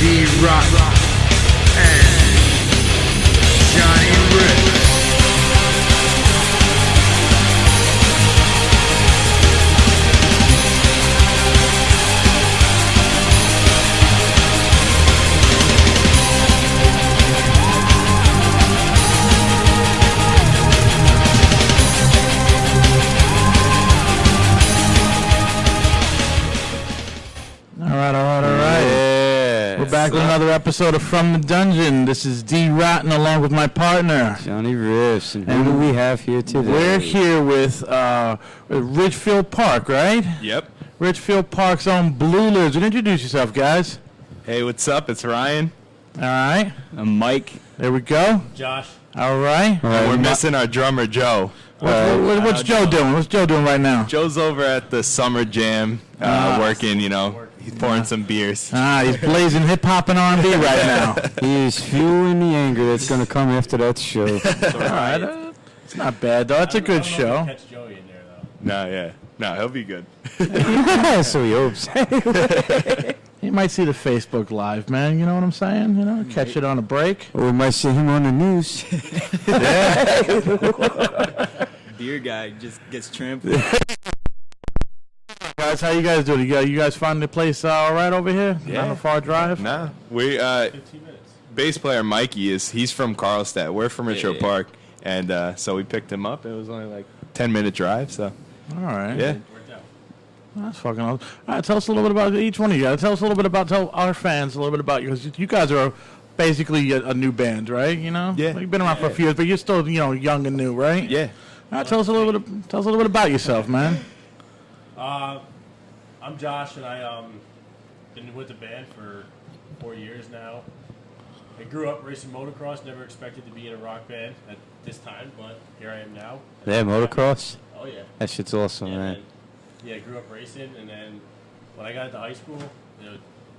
D-Rock and Johnny Riffs. Back with another episode of From the Dungeon. This is D. Rotten along with my partner Johnny Riffs. And who do we have here today? We're here with Ridgefield Park, right? Yep. Ridgefield Park's own Blue Lizard. Introduce yourself, guys. Hey, what's up? It's Ryan. All right. I'm Mike. There we go. Josh. All right. We're missing our drummer, Joe. What's Joe doing? What's Joe doing right now? Joe's over at the summer jam, working, he's pouring some beers. He's blazing hip-hop and R&B right now. He is fueling the anger that's going to come after that show. All right. It's not bad, though. It's a good show. Catch Joey in there, though. No, he'll be good. So he hopes. You might see the Facebook Live, man. You know what I'm saying? Catch it on a break. Or we might see him on the news. Beer guy just gets trampled. Guys, how you guys doing? You guys finding the place all right over here? Yeah. Not a far drive? Nah, we 15 minutes. bass player Mikey he's from Carlstadt. We're from Richfield Park, and so we picked him up. It was only like 10-minute drive, so All right. yeah. Worked out. That's fucking awesome. All right, tell us a little bit about each one of you guys. Tell us a little bit about, tell our fans a little bit about you, because you guys are basically a new band, right? Yeah. You've been around for a few years, but you're still, young and new, right? Yeah. All right, tell us a little bit about yourself, man. I'm Josh, and I been with the band for 4 years now. I grew up racing motocross. Never expected to be in a rock band at this time, but here I am now. Yeah, motocross? Oh yeah. That shit's awesome, And man. then, I grew up racing, and then when I got into high school,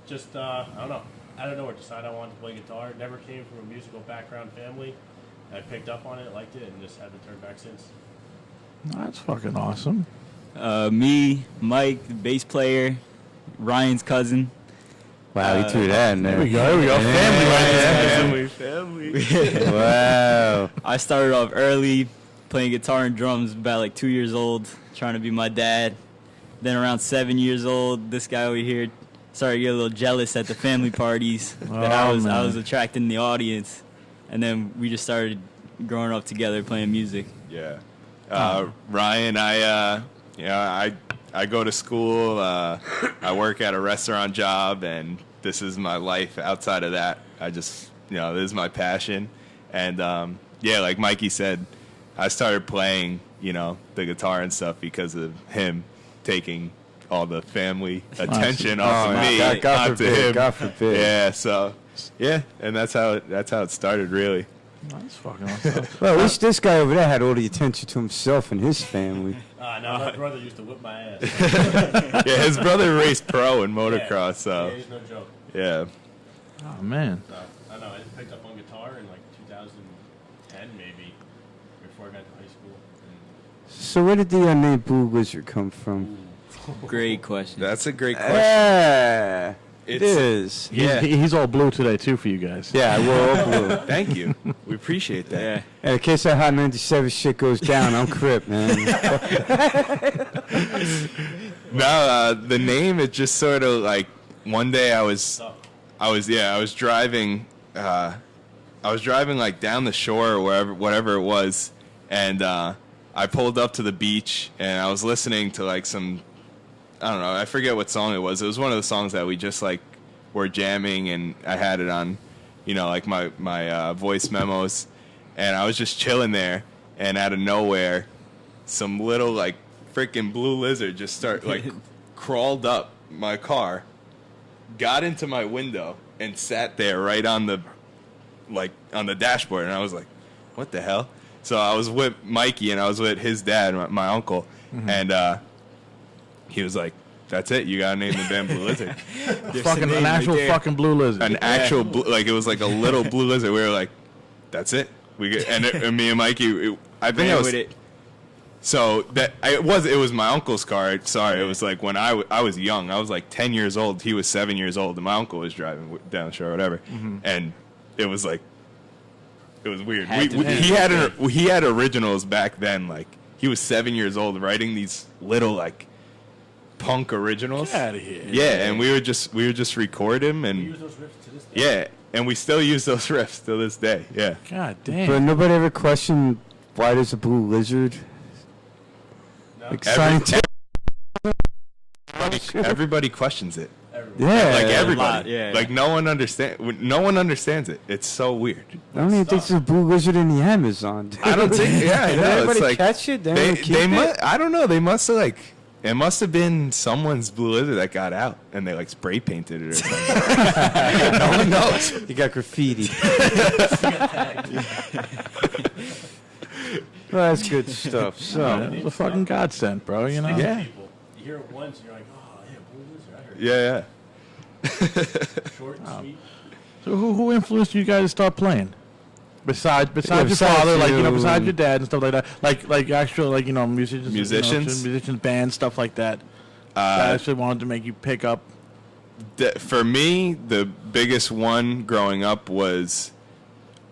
just I don't know. Out of nowhere, decided I wanted to play guitar. Never came from a musical background family. I picked up on it, liked it, and just haven't turned back since. That's fucking awesome. Me, Mike, the bass player, Ryan's cousin. Wow, he threw that in there. There we go. Family right there. Family. Wow. I started off early playing guitar and drums, about like 2 years old, trying to be my dad. Then around 7 years old, this guy over here started to get a little jealous at the family parties that I was attracting the audience. And then we just started growing up together playing music. Yeah. Ryan, I go to school. I work at a restaurant job, and this is my life. Outside of that, I just, this is my passion. And like Mikey said, I started playing, the guitar and stuff because of him taking all the family attention off of me onto him. God forbid. Yeah. So, and that's how it started, really. That's fucking awesome. Well, at least this guy over there had all the attention to himself and his family. No, my brother used to whip my ass. Yeah, his brother raced pro in motocross, so Yeah, he's no joke. yeah. Oh, man. So, I don't know, I just picked up on guitar in like 2010 maybe, before I got to high school. So where did the name Blue Lizard come from? Great question. That's a great question. Yeah, it It's- is. Yeah. He's all blue today, too, for you guys. Yeah, we're all blue. Thank you. We appreciate that. Yeah. And in case that Hot 97 shit goes down, I'm Crip, man. No, the name, it just sort of like one day I was driving like down the shore or whatever it was, and I pulled up to the beach and I was listening to like some, I don't know, I forget what song it was. It was one of the songs that we just like were jamming, and I had it on, like my voice memos, and I was just chilling there, and out of nowhere, some little like freaking blue lizard just crawled up my car, got into my window, and sat there right on the dashboard, and I was like, what the hell? So I was with Mikey, and I was with his dad, my uncle, and he was like, that's it, you gotta name the band Blue Lizard. An actual fucking blue lizard. An actual blue, like it was like a little blue lizard. We were like, that's it. And me and Mikey, I think Ran I was with it. So it was my uncle's car. Sorry, it was like when I was young. I was like 10 years old. He was 7 years old, and my uncle was driving down the shore, or whatever. And it was like, it was weird. He had originals back then. Like he was 7 years old, writing these little like punk originals. Get out of here. Yeah, and we would just record him, We and use those riffs to this day. yeah, and we still use those riffs to this day. Yeah, God damn. But nobody ever questioned why there's a blue lizard. No? Like Every- scientific. everybody questions it. Everyone. Yeah, Like a everybody, lot, yeah. like no one understands it. It's so weird. I don't even think there's a blue lizard in the Amazon. Dude. I don't think. Yeah, I Did know. everybody It's like catch it? Did they anyone keep it? must. I don't know. They must have like. It must have been someone's blue lizard that got out, and they like spray painted it or something. No one knows. You got graffiti. Well, that's good stuff. So, It was a fucking godsend, bro. You know. Speaks to Yeah. people. You hear it once, and you're like, oh, yeah, blue lizard. I heard Yeah, it. Short and sweet. So who influenced you guys to start playing? Besides your besides father, like you. besides your dad and stuff like that, like actual musicians, Musicians? musicians, bands, stuff like that. That actually wanted to make you pick up. For me, the biggest one growing up was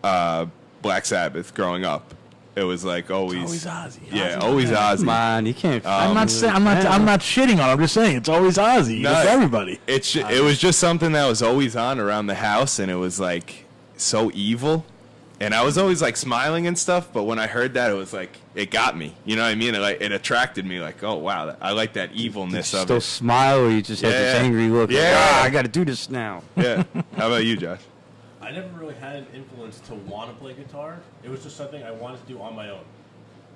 Black Sabbath. Growing up, it was like always Ozzy. yeah, Ozzy's always the man. Ozzy. man, you can't. I'm not saying I'm not shitting on. It. I'm just saying it's always Ozzy. No, It's everybody. It was just something that was always on around the house, and it was like so evil. And I was always like smiling and stuff, but when I heard that, it was like it got me. You know what I mean? It attracted me. Like, oh wow, I like that evilness You of still it. smile, or you just have this Yeah. angry look. Yeah. Like, I got to do this now. Yeah. How about you, Josh? I never really had an influence to want to play guitar. It was just something I wanted to do on my own.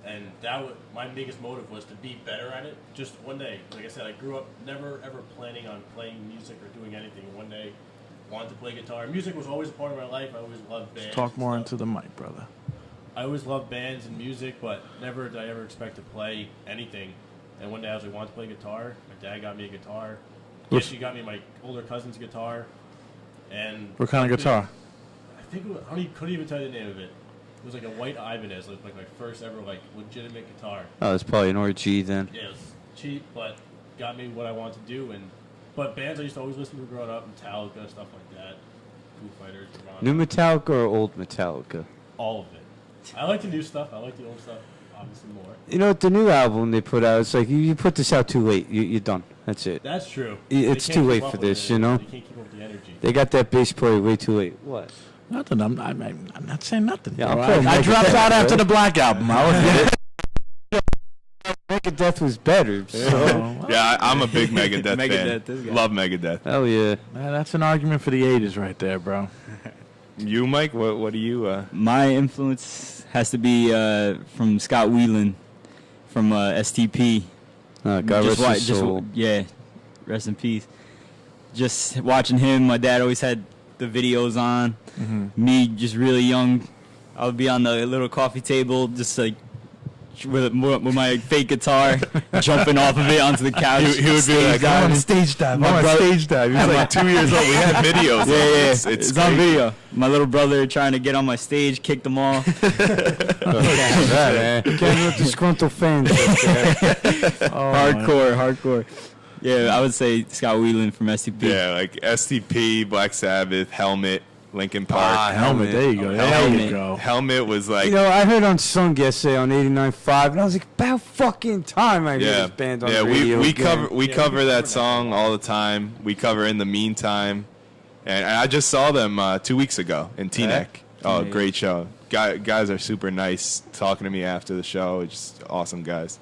And that was, my biggest motive was to be better at it. Just one day, like I said, I grew up never ever planning on playing music or doing anything. One day, wanted to play guitar. Music was always a part of my life. I always loved bands. Talk more and into stuff. the mic, brother. I always loved bands and music, but never did I ever expect to play anything. And one day I was like, wanted to play guitar. My dad got me a guitar. Which- Yes, she got me my older cousin's guitar. And What kind of guitar? I think it was, couldn't even tell you the name of it. It was like a white Ibanez, like my first ever like legitimate guitar. Oh, it's probably an RG then. Yeah, it was cheap, but got me what I wanted to do. But bands I used to always listen to growing up, Metallica, stuff like that, Foo Fighters, New Nirvana, Metallica or old Metallica? all of it. I like the new stuff. I like the old stuff, obviously more. You know what? The new album they put out, it's like you put this out too late. You're done. That's it. That's true. It's They too can't late keep up for with this, it. you know? They can't keep up with the energy. They got that bass player way too late. What? Nothing. I'm not saying nothing. Yeah, bro. I'm I dropped out after the Black album. I was Megadeth was better. So. Yeah, I'm a big Megadeth, Megadeth, this guy. fan. Love Megadeth. Hell yeah. Man, that's an argument for the 80s right there, bro. You, Mike? What do you? My influence has to be from Scott Weiland from STP. God rest his soul. Yeah, rest in peace. Just watching him, my dad always had the videos on. Me, just really young, I would be on the little coffee table, just like with my fake guitar, jumping off of it onto the couch. He would be like, "I want to stage dive. I want to stage dive." He was like 2 years old. We had videos. of it. Yeah, It's it's on crazy. video. My little brother trying to get on my stage, kicked them off. Can't let disgruntled fans up there. Hardcore. Yeah, I would say Scott Weiland from STP. Yeah, like STP, Black Sabbath, Helmet, Linkin Park. Helmet. There you go. There Helmet. you go. Helmet was like, You know, I heard on Sung yesterday on 89.5, and I was like, about fucking time I heard yeah, this band on yeah. the radio We again. cover that song all the time. We cover In the Meantime, and I just saw them 2 weeks ago in Teaneck. Oh, Yeah. great show. Guys are super nice, talking to me after the show. It's just awesome guys.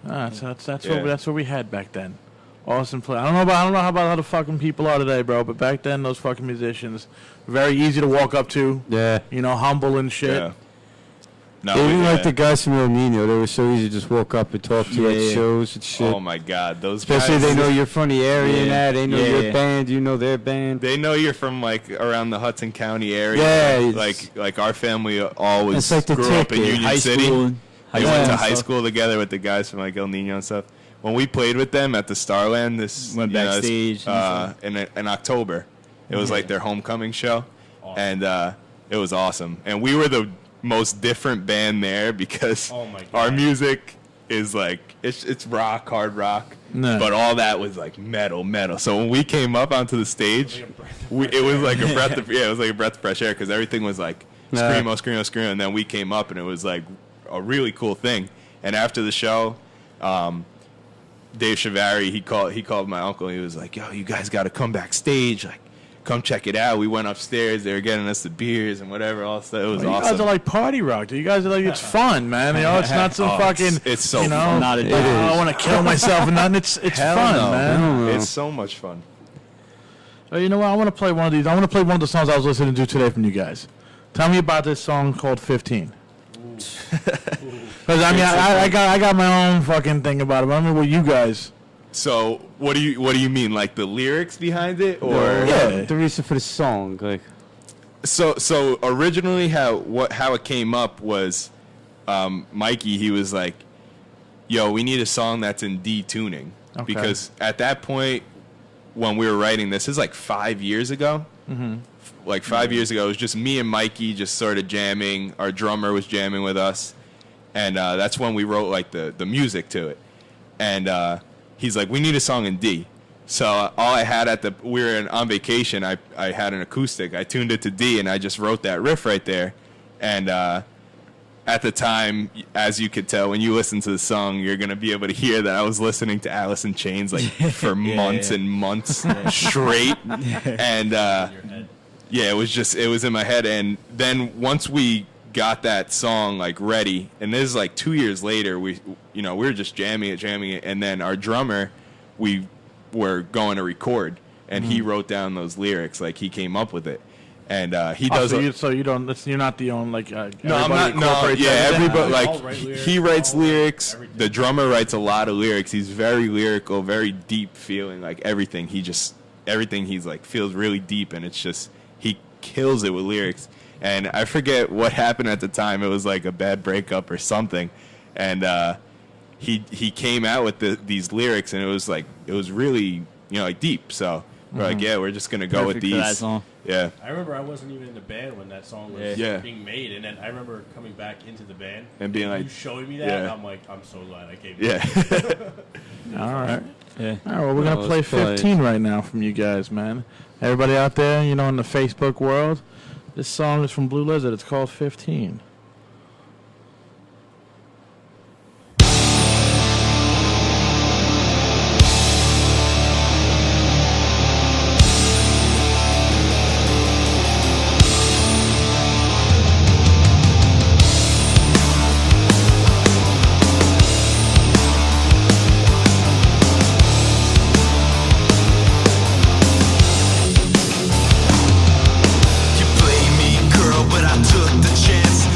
That's Yeah. what we had back then. Awesome play. I don't know about how the fucking people are today, bro. But back then, those fucking musicians, very easy to walk up to. Yeah. You know, humble and shit. Yeah. No, They didn't yeah. like the guys from El Nino. They were so easy to just walk up and talk to Yeah, at yeah. shows and shit. Oh my God, those Especially guys. they know you're from the area and Yeah. that. They know Yeah, your yeah. band. You know their band. They know you're from like around the Hudson County area. Yeah, it's- like our family always It's like the grew up in ticket. Union High City. school. They Yeah. went to and high stuff. school together with the guys from like El Nino and stuff. When we played with them at the Starland, Went backstage in October. It was like their homecoming show, and it was awesome. And we were most different band there because Oh my our God. music is like it's rock, hard rock, No. but all that was like metal. So when we came up onto the stage, it was like a breath of it was like a breath of fresh air because everything was like screamo, and then we came up and it was like a really cool thing. And after the show, Dave Chavari he called my uncle. He was like, "Yo, you guys got to come backstage, like." Come check it out. We went upstairs. They were getting us the beers and whatever. All stuff. It was You awesome. guys are like party rock. You guys are like, it's fun, man. You know, it's not some Oh, fucking. it's so you know, fun. Not a oh, day. I want to kill myself and nothing. It's Hell fun, no. man. It's so much fun. You know what? I want to play one of these. I want to play one of the songs I was listening to today from you guys. Tell me about this song called 15. Because I mean, I got my own fucking thing about it. But I mean, what you guys? So what do you mean? Like the lyrics behind it, or Yeah. The reason for the song, like, so originally how it came up was Mikey. He was like, "Yo, we need a song that's in D tuning," Okay. because at that point when we were writing this is like 5 years ago. Mm-hmm. Like 5 years ago, it was just me and Mikey just sort of jamming. Our drummer was jamming with us, and that's when we wrote like the music to it. And he's like, "We need a song in D." So all I had we were on vacation. I had an acoustic. I tuned it to D, and I just wrote that riff right there. And at the time, as you could tell, when you listen to the song, you're gonna be able to hear that I was listening to Alice in Chains like for months and months straight. And yeah, it was in my head. And then once we got that song like ready, and this is like 2 years later, we were just jamming it, and then our drummer, we were going to record, and he wrote down those lyrics, like he came up with it, and he does. You're not the only like. No, I'm not. No, yeah, everybody All right, he writes lyrics. everything. The drummer writes a lot of lyrics. He's very lyrical, very deep feeling, like everything. Everything he's like feels really deep, and it's just he kills it with lyrics. And I forget what happened at the time. It was like a bad breakup or something, and he came out with these lyrics, and it was really like deep. So we're like, yeah, we're just gonna go with Perfect for that these. song. Yeah. I remember I wasn't even in the band when that song was Yeah. being made, and then I remember coming back into the band And being like, you showing me that. yeah. I'm like, I'm so glad I came. Yeah. All right. Yeah. All right, well, we're going to play let's play. 15 right now from you guys, man. Everybody out there, in the Facebook world, this song is from Blue Lizard. It's called 15. You play me, girl, but I took the chance.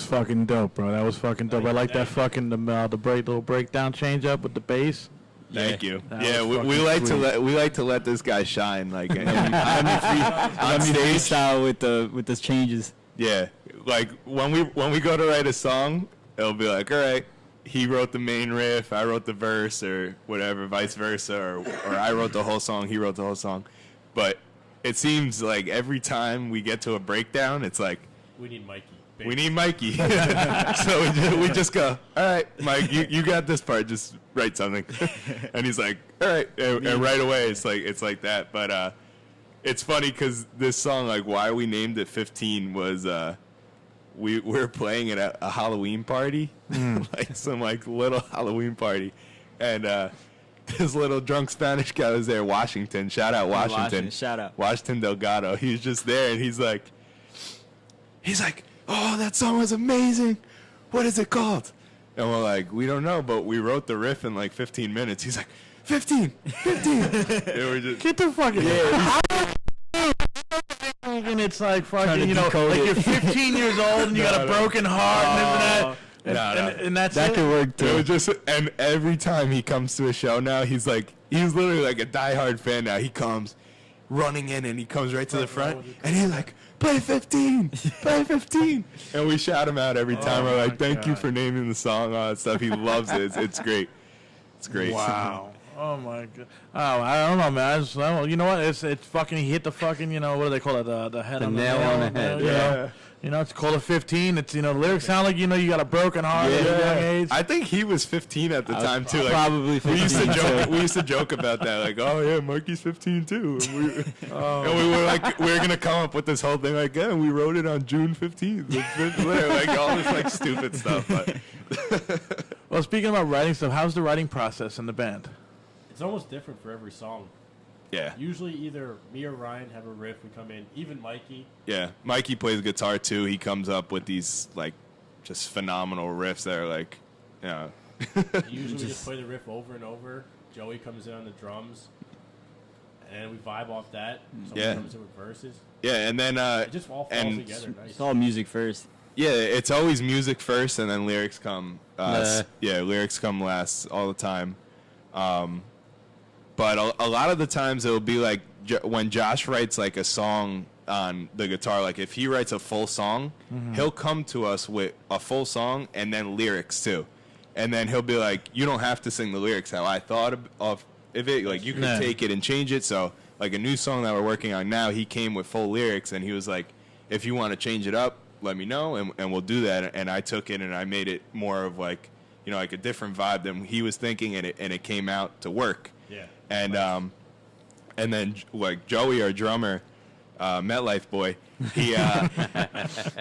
fucking dope, bro. That was fucking dope. I like that fucking the little breakdown change up with the bass. Thank you. That Yeah, was we fucking like to sweet. let this guy shine. Like on Let me stage. freestyle with the changes. Yeah, like when we go to write a song, it'll be like, all right, he wrote the main riff, I wrote the verse, or whatever, vice versa, or I wrote the whole song, he wrote the whole song. But it seems like every time we get to a breakdown, it's like, We need Mikey. we need Mikey. So we just go, all right, Mike, you got this part, just write something. And he's like, all right, and right away it's like that. But it's funny because this song, like why we named it 15 was we were playing at a Halloween party, like some like little Halloween party, and this little drunk Spanish guy was there, Washington. Shout out Washington. Shout out. Washington Delgado. He was just there, and he's like, oh, that song was amazing. What is it called? And we're like, we don't know, but we wrote the riff in like 15 minutes. He's like, 15. And we're just, Get the fucking and it's like fucking, to you know, decode like it. you're 15 years old and you got a broken heart and this and that. And that's That it. could work it too. was just, and every time he comes to a show now, he's literally like a diehard fan now. He comes running in and he comes right to the front and he's like, play 15, play 15. And we shout him out every time. We're like, thank you for naming the song, all that stuff. He loves it. It's great. It's great. Wow. Oh my god. Oh, I don't know, man. You know what? It's fucking. He hit the fucking. You know what do they call it? The head The on nail on the head. You know? You know, it's called a 15. It's, you know, the lyrics sound like, you know, you got a broken heart at a young age. I think he was 15 at the time too. Like, Probably 15 we used to too. joke. We used to joke about that. Like, oh yeah, Mikey's 15 too. And we were like, we were gonna come up with this whole thing. Like, yeah, we wrote it on June 15th. Like all this like stupid stuff. But Well, speaking about writing stuff, how's the writing process in the band? It's almost different for every song. yeah, Usually either me or Ryan have a riff, we come in, even Mikey. yeah. Mikey plays guitar too. He comes up with these like just phenomenal riffs that are like, you know, Usually we just play the riff over and over. Joey comes in on the drums, and we vibe off that. Someone Yeah. comes in with verses. yeah. And then It just all falls and together nice. It's all music first. yeah, it's always music first, and then lyrics come. Lyrics come last all the time. But a lot of the times it will be like when Josh writes like a song on the guitar, like if he writes a full song, he'll come to us with a full song and then lyrics too. And then he'll be like, you don't have to sing the lyrics how I thought of it. Like you can Yeah. take it and change it. So like a new song that we're working on now, he came with full lyrics and he was like, if you want to change it up, let me know and we'll do that. And I took it and I made it more of like, you know, like a different vibe than he was thinking, and it came out to work. Yeah. And then like Joey, our drummer, MetLife boy, he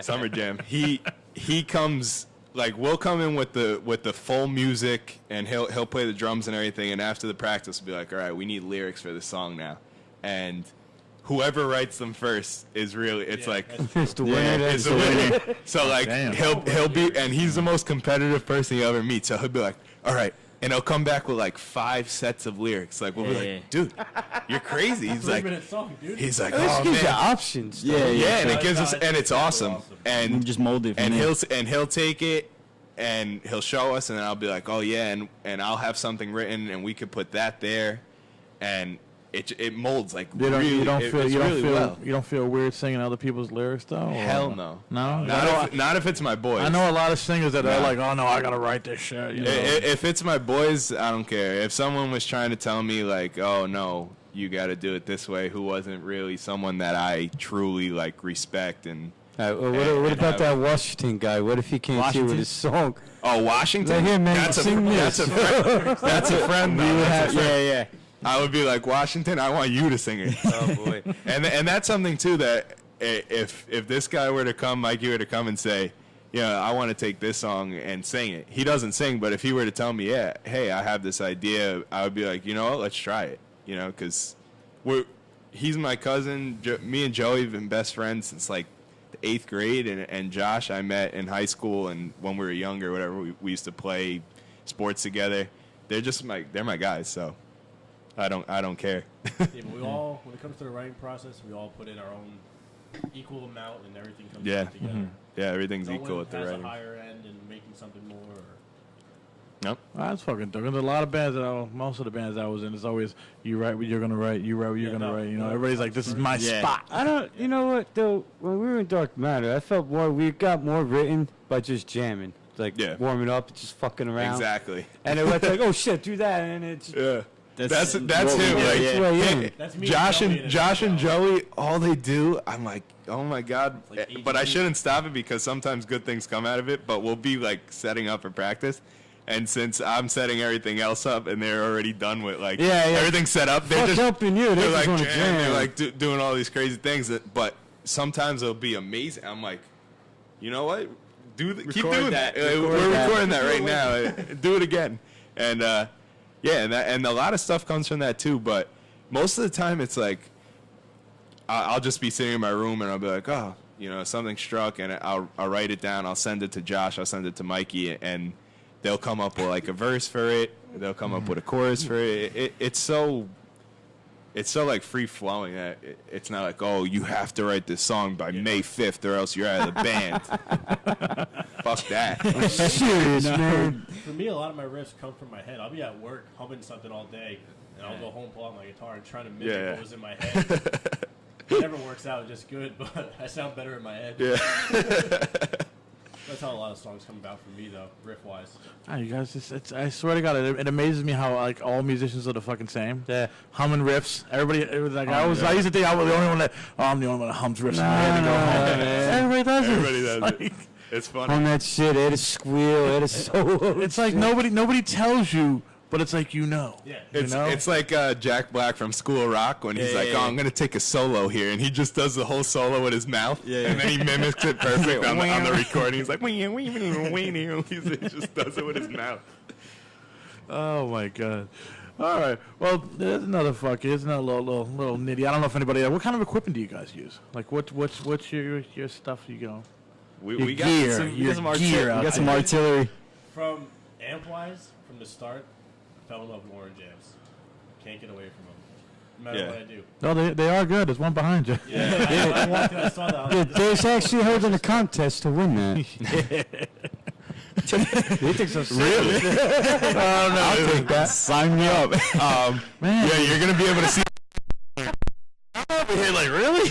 Summer Jam. He comes like we'll come in with the full music, and he'll play the drums and everything. And after the practice, we'll be like, all right, we need lyrics for this song now, and whoever writes them first is really it's like. It's the winner. It's a winner. So like Damn. he'll be, and he's the most competitive person you ever meet. So he'll be like, all right, and he'll come back with like 5 sets of lyrics. Like we'll be Yeah. like, dude, you're crazy. He's like, 3-minute song, dude. he's like, At least oh gives you man, options. yeah, and it So gives it's us, not- and it's super awesome. You And just mold it from and there. he'll take it, and he'll show us, and then I'll be like, oh yeah, and I'll have something written, and we could put that there, and it molds like You don't, really, you don't it- feel it's you don't really feel well. you don't feel weird singing other people's lyrics though? Or- Hell no. No. Not if it's my boys. I know a lot of singers that are Nah. like, oh no, I gotta write this shit. You know? If it's my boys, I don't care. If someone was trying to tell me like, oh no, you got to do it this way, who wasn't really someone that I truly like respect and. Well, what And about have- that Washington guy? What if he came to you with Washington? his song? Oh, Washington. Like, here, man, that's sing that's this. a friend. That's a friend. Though. That's a friend. yeah. I would be like, Washington, I want you to sing it. Oh boy. And that's something too that if this guy were to come, Mikey were to come and say, yeah, I want to take this song and sing it. He doesn't sing, but if he were to tell me, yeah, hey, I have this idea, I would be like, you know what, let's try it. You know, because he's my cousin. Me and Joey have been best friends since like the 8th grade, and Josh I met in high school, and when we were younger, whatever, we used to play sports together. They're just they're my guys, so I don't care. Yeah, but we all, when it comes to the writing process, we all put in our own equal amount and everything comes Yeah. together. Yeah, everything's No equal one with the has a writing. higher end and making something more. Or, Nope. That's fucking dope. There's a lot of bands most of the bands I was in, it's always you write what you're gonna write, you write what you're gonna write. You know, everybody's like, this is my Yeah. spot. I don't. You know what though? When we were in Dark Matter, I felt we got more written by just jamming, like Yeah. warming up, just fucking around. Exactly. And it was like, oh shit, do that, and it's Yeah. That's what him. we Like, did, it's way in. hey, That's me Josh and Joey and Josh and as well. Joey, all they do, I'm like, oh my god! like But I ADD. shouldn't stop it because sometimes good things come out of it. But we'll be like setting up for practice, and since I'm setting everything else up and they're already done with like Yeah. everything's set up, they're Fuck just helping you. They they're just like wanna jam, jam. they're like doing all these crazy things. But sometimes it'll be amazing. I'm like, you know what? Keep Record doing that. that. Record We're that. recording that right now. Do it again. And yeah, and a lot of stuff comes from that too. But most of the time, it's like I'll just be sitting in my room and I'll be like, oh, you know, something struck, and I'll write it down. I'll send it to Josh. I'll send it to Mikey, and they'll come up with like a verse for it. They'll come up with a chorus for it. It's so like free flowing that it's not like, oh, you have to write this song by May 5th or else you're out of the band. Fuck that. serious, man. For me, a lot of my riffs come from my head. I'll be at work humming something all day, and I'll go home, pull out my guitar, and try to mimic Yeah. what was in my head. It never works out just good, but I sound better in my head. Yeah. That's how a lot of songs come about for me, though, riff-wise. Ah, you guys, I swear to God, it amazes me how like all musicians are the fucking same. Yeah, humming riffs. Everybody, it was like I used to think I was the only one that. Oh, I'm the only one that hums riffs. Everybody does it. Everybody does Like, it. It's funny. On that shit, it is squeal, it is solo. It's like nobody tells you, but it's like you know. Yeah. It's, know? it's like Jack Black from School of Rock when he's Yeah, like, yeah, oh, yeah. I'm going to take a solo here. And he just does the whole solo with his mouth. Yeah, yeah. And then he mimics it perfect on the recording. He's like, he just does it with his mouth. Oh my God. All right. Well, there's another Here's another little nitty. I don't know if anybody. What kind of equipment do you guys use? Like, what's your stuff? You go. We got gear. some, Your some gear. we got some out artillery. From amp-wise, from the start, I fell in love with orange amps. Can't get away from them, no matter Yeah. what I do. No, they are good. There's one behind you. Yeah, I walked in, I saw that. I was Yeah, like, this Dave's actually holding a contest to win that. He thinks so. Really? Oh, no. I'll take that. Sign me up. Man. Yeah, you're going to be able to see. Over here, like, really?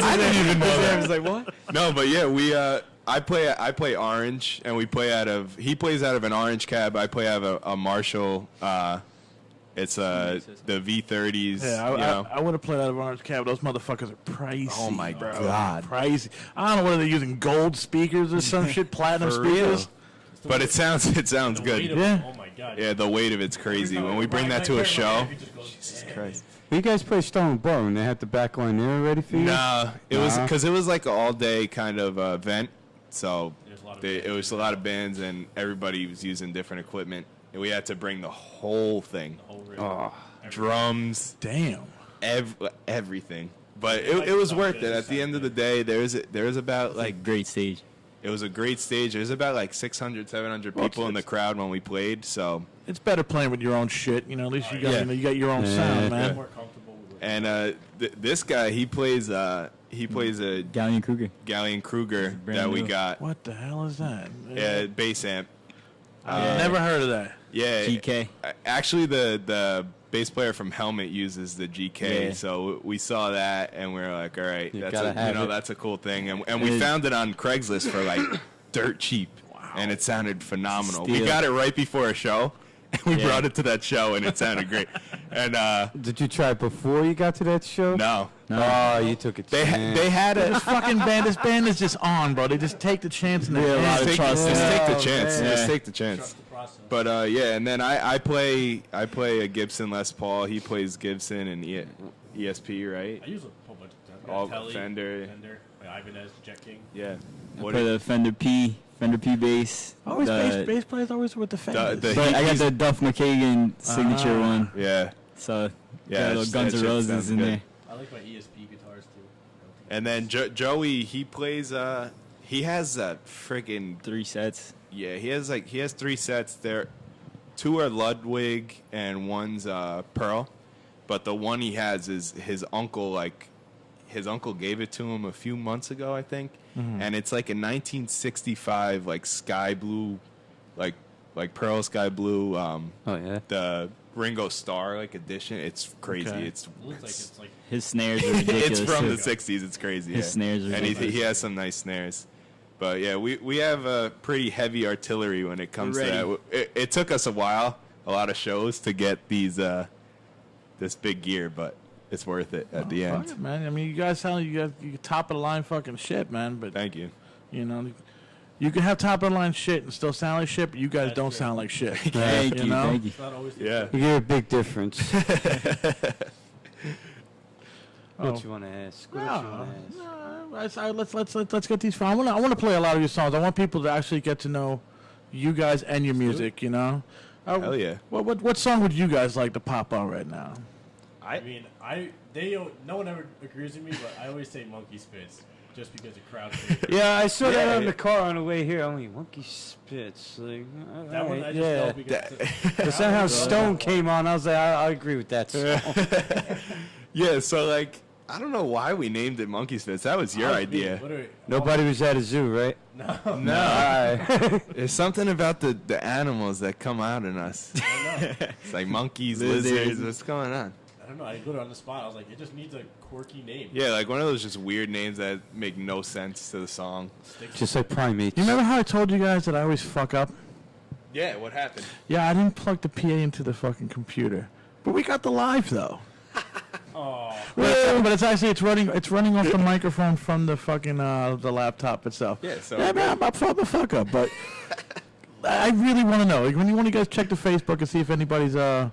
I didn't even know I that. was like, what? No, but yeah, we I play orange, and we play he plays out of an orange cab. I play out of a Marshall. It's the V30s. Yeah, you know. I would have played out of Orange Cab. Those motherfuckers are pricey. Oh my bro. God. Pricey. I don't know whether they're using gold speakers or some shit, platinum For real. speakers. But it sounds the good. weight of Yeah. it, oh my god. Yeah, the weight of it's crazy. When we bring that to a show, Jesus Christ. You guys play Stone Bar when they had the back line there ready for you? Nah, it was Nah. because it was like an all day kind of event. So There's a lot of it bands. was a lot of bands, and everybody was using different equipment, and we had to bring the whole thing, The whole rig. Oh, drums, Damn. everything. But it was worth it. At the end of the day, there was about Like, great stage. it was a great stage. There was about like 600, 700 people in the crowd when we played. So It's better playing with your own shit. You know, at least you got you got your own Yeah. sound, I'm man. more comfortable with it. and this guy he plays a Galleon Kruger. Galleon Kruger brand that we new. got. What the hell is that? Bass amp. Never heard of that. Yeah, GK. Actually, the bass player from Helmet uses the GK, Yeah. so we saw that and we were like, all right, You that's gotta have it. that's a cool thing, and we found it on Craigslist for like dirt cheap, and it sounded phenomenal. We Steal. got it right before a show, and we Yeah. brought it to that show, and it sounded great. And did you try it before you got to that show? no, Oh, you took it. they had This a. fucking band, this band is just on, bro. They just take the chance and Yeah, a lot of Just trust. take the Oh, chance. man. Just take the chance. Trust the process. But yeah, and then I play a Gibson Les Paul. He plays Gibson and ESP, right? I use a whole bunch of stuff. All Telly, Fender. like Ibanez, Jet King. Yeah. I What play do the Fender P bass. Always The- bass players always with the fans. the- But I got he's- the Duff McKagan signature one. yeah. So, Yeah, got a little that Guns N' shit Roses sounds in good. there. I like my ESP guitars too. And then Joey, he plays. He has friggin' 3 sets. yeah. He has 3 sets. There, 2 are Ludwig and one's Pearl, but the one he has is his uncle. Like his uncle gave it to him a few months ago, I think. And it's like a 1965 like sky blue, like pearl sky blue. Oh yeah. The Ringo Starr like edition. It's crazy. Okay. It's It looks like it's like His snares are ridiculous. it's from too. the 60s. It's crazy. His yeah. snares are and ridiculous. he has some nice snares. But yeah, we have a pretty heavy artillery when it comes to We're that. It took us a while, a lot of shows to get these this big gear, but it's worth it at the Fuck end. it, man. I mean, you guys sound you top of the line fucking shit, man. But Thank you. you know, you can have top of the line shit and still sound like shit, but you guys That's don't true. sound like shit. Thank you, know? thank you. it's not always the Yeah. You get a big difference. Oh. What you want to ask? What else you want to ask? Let's get these. I want to play a lot of your songs. I want people to actually get to know you guys and your music. You know. Hell yeah. What song would you guys like to pop on right now? I mean, no one ever agrees with me, but I always say Monkey Spitz just because of crowd favorite. Yeah, I saw that Yeah. on the car on the way here. I'm like, Monkey Spitz. Like, That one I alright, just know yeah. because But somehow Stone came on. I was like, I agree with that song. Yeah, so like I don't know why we named it Monkey Spitz. That was your idea. Nobody was at a zoo, right? No. No. Alright. There's something about the animals that come out in us. It's like monkeys, lizards. What's going on? I don't know. I put it on the spot. I was like, it just needs a quirky name. Yeah, like one of those just weird names that make no sense to the song. Just like primates. You remember how I told you guys that I always fuck up? Yeah, what happened? Yeah, I didn't plug the PA into the fucking computer, but we got the live though. Oh, But it's actually it's running off the microphone from the fucking the laptop itself. Yeah, so Yeah, man, I'm a fuck up, but I really want to know. Like, when you guys check the Facebook and see if anybody's yeah.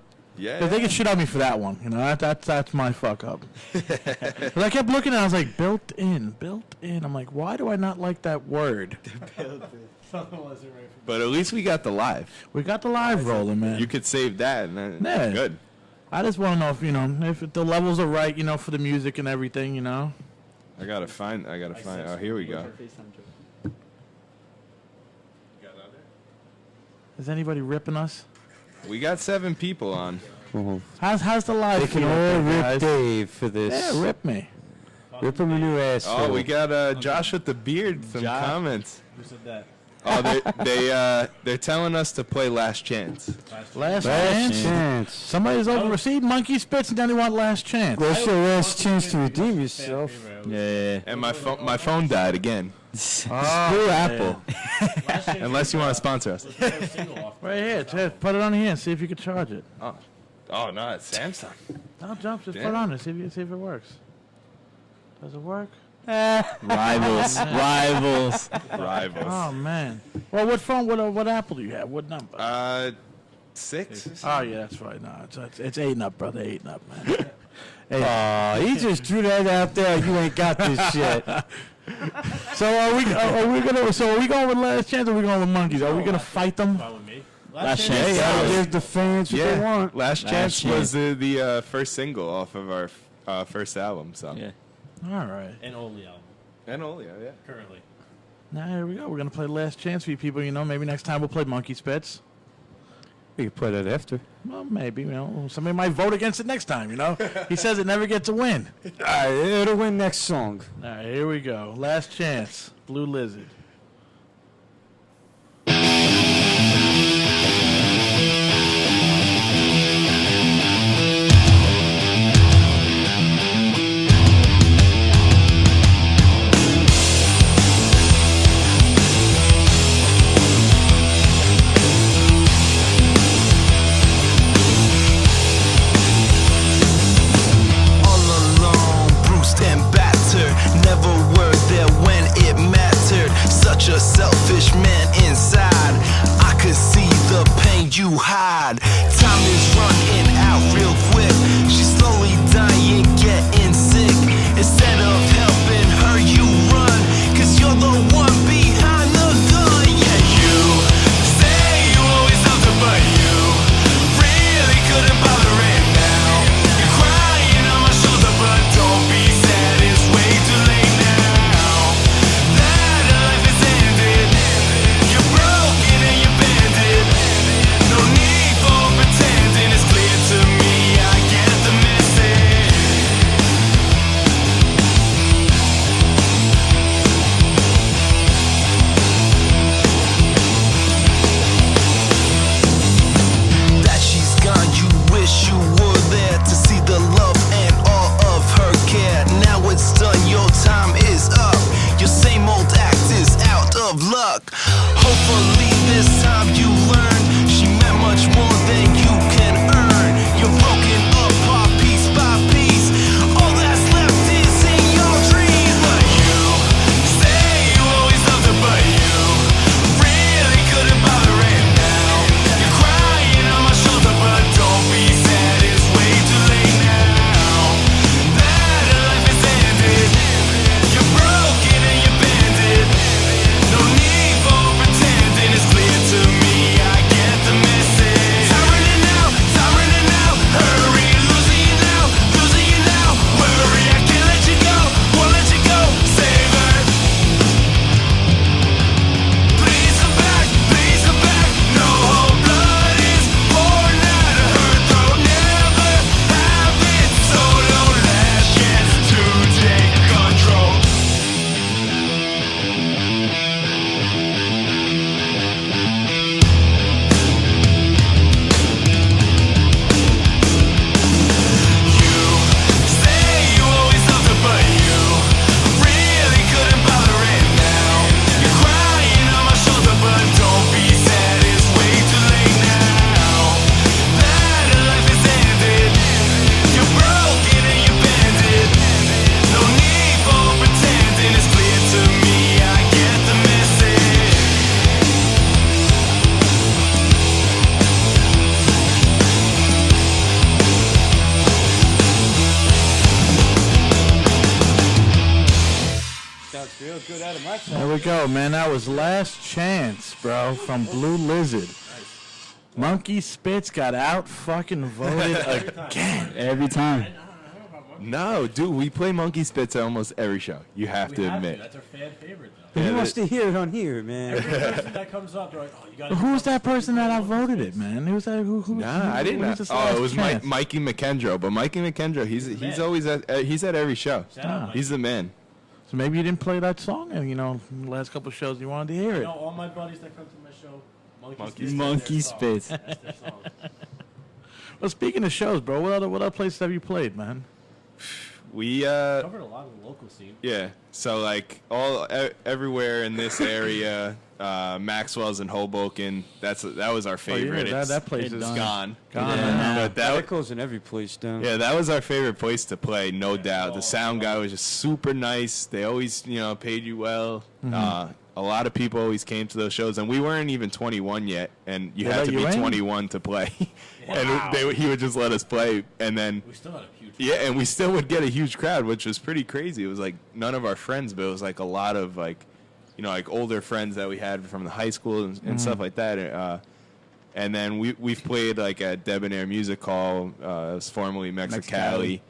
if they can shit on me for that one, you know, that's my fuck up. 'Cause I kept looking and I was like, built in. I'm like, why do I not like that word? something wasn't right for me. But at least we got the live. We got the live rolling, man. You could save that, and then Yeah. good. I just want to know if if the levels are right, you know, for the music and everything, you know. I gotta find. Oh, here we go. Is anybody ripping us? We got 7 people on. Well, How's the live? they can feel all out there, rip guys? Dave for this. Yeah, rip me. Rip him a new ass. Oh, we got Josh with the beard. Some Josh. comments. Who said that? Oh, they're telling us to play Last Chance. Last Last chance. chance. Somebody's over received Monkey Spitz and then they want last chance. That's your last chance to redeem yourself. Yeah. And my phone died again. Screw Apple. Unless you want to sponsor us. Right here, put it on here and see if you can charge it. Oh no, it's Samsung. Don't jump, just Damn. put it on it, see if it works. Does it work? Rivals. Rivals. Oh man. Well, what phone? What Apple do you have? What number? 6. Oh yeah, that's right. No, it's 8 and up, brother. 8 and up, man. Oh, he just threw that out there. You ain't got this shit. So are we going with last chance or are we going with monkeys? Are we gonna fight them? Fine with me. Last Hey, chance. I'll give the fans what they want. Last Last Chance was Chance. the first single off of our first album. So. Yeah. All right. And only album And Olio, yeah. currently. Now here we go. We're gonna play last chance for you people. You know, maybe next time we'll play Monkey Spitz. We can play that after. Well, maybe, you know, somebody might vote against it next time, you know? He says it never gets a win. All right, it'll win next song. All right, here we go. Last chance. Blue Lizard. All alone, bruised and battered. Never were there when it mattered. There we go, man. That was Last Chance, bro, from Blue Lizard. Monkey Spitz got out fucking voted again. Every time. No, dude, we play Monkey Spitz at almost every show. You have to admit. That's our fan favorite, though. He wants to hear it on here, man. Every person that comes up, they're like, oh, you got to. Who's that person that outvoted it, man? Who's that? Nah, I didn't. who's this Oh, Last it was Chance? Mikey McKendro. But Mikey McKendro, he's always he's at every show. Shout out, Mike. He's the man. So maybe you didn't play that song, and the last couple of shows you wanted to hear You it. know, all my buddies that come to my show, Monkey Spitz. That's their song. Well, speaking of shows, bro, what other places have you played, man? We Covered a lot of the local scene. yeah. So like everywhere in this area, Maxwell's in Hoboken. That was our favorite. Oh, yeah, It's that place is gone. Gone. But That goes in every place down. yeah, that was our favorite place to play, no doubt. The sound guy was just super nice. They always, paid you well. A lot of people always came to those shows, and we weren't even 21 yet, and you They had let to you be in? 21 to play. Wow. And he would just let us play, and then We still had a huge. and we still would get a huge crowd, which was pretty crazy. It was like none of our friends, but it was like a lot of like older friends that we had from the high school and stuff like that. And then we've played like at Debonair Music Hall. It was formerly Mexicali.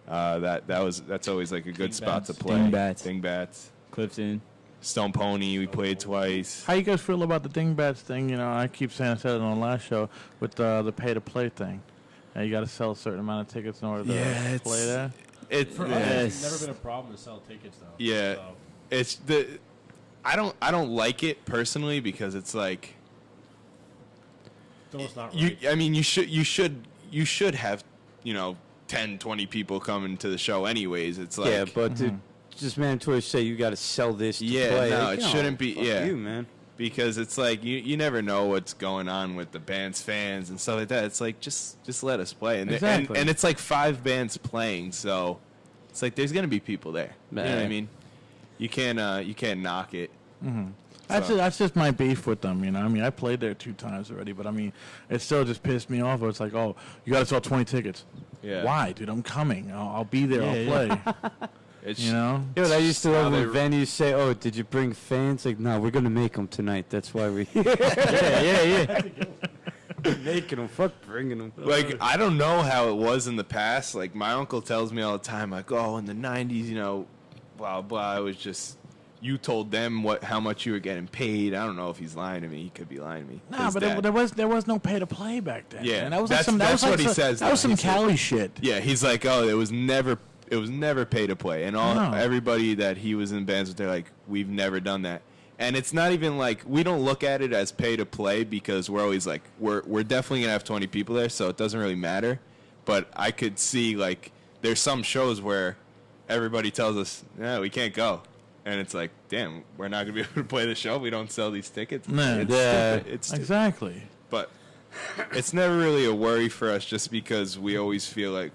That's always like a good spot to play. Dingbats. Clifton. Stone Pony, we played twice. How you guys feel about the Dingbats thing? I keep saying I said it on the last show with the pay-to-play thing. You got to sell a certain amount of tickets in order to play there. For us, it's never been a problem to sell tickets, though. Yeah, So, it's I don't like it personally because it's like it's almost not right. you should have 10, 20 people coming to the show anyways. It's like Yeah, but to just mandatory say you got to sell this to Yeah, play. no, like, it shouldn't be- fuck yeah. you, man. because it's like you never know what's going on with the band's fans and stuff like that. It's like just let us play, and Exactly. and it's like 5 bands playing, so it's like there's gonna be people there. You know what I Yeah. mean? You can't knock it. That's just my beef with them, I played there 2 times already, but it still just pissed me off. It's like, oh, you got to sell 20 tickets. Yeah. Why, dude? I'm coming. I'll be there. I'll play. It's Yeah, but I used to how love when they- venues say, "Oh, did you bring fans?" Like, no, we're gonna make them tonight. That's why we. Yeah. Making them, fuck bringing them. Like, I don't know how it was in the past. Like, my uncle tells me all the time, like, oh, in the 90s, blah, blah, it was just, you told them how much you were getting paid. I don't know if he's lying to me. He could be lying to me. Nah, His but dad. there was no pay to play back then. Yeah, man. That was that's- like that's what he says That was now. some He said- Cali shit. Yeah, he's like, oh, it was never pay to play. And No. everybody that he was in bands with, they're like, we've never done that. And it's not even like, we don't look at it as pay to play because we're always like, we're definitely going to have 20 people there, so it doesn't really matter. But I could see, like, there's some shows where everybody tells us, yeah, we can't go. And it's like, damn, we're not going to be able to play the show. We don't sell these tickets. Nah. It's Yeah. stupid. It's stupid. Exactly. But it's never really a worry for us just because we always feel like,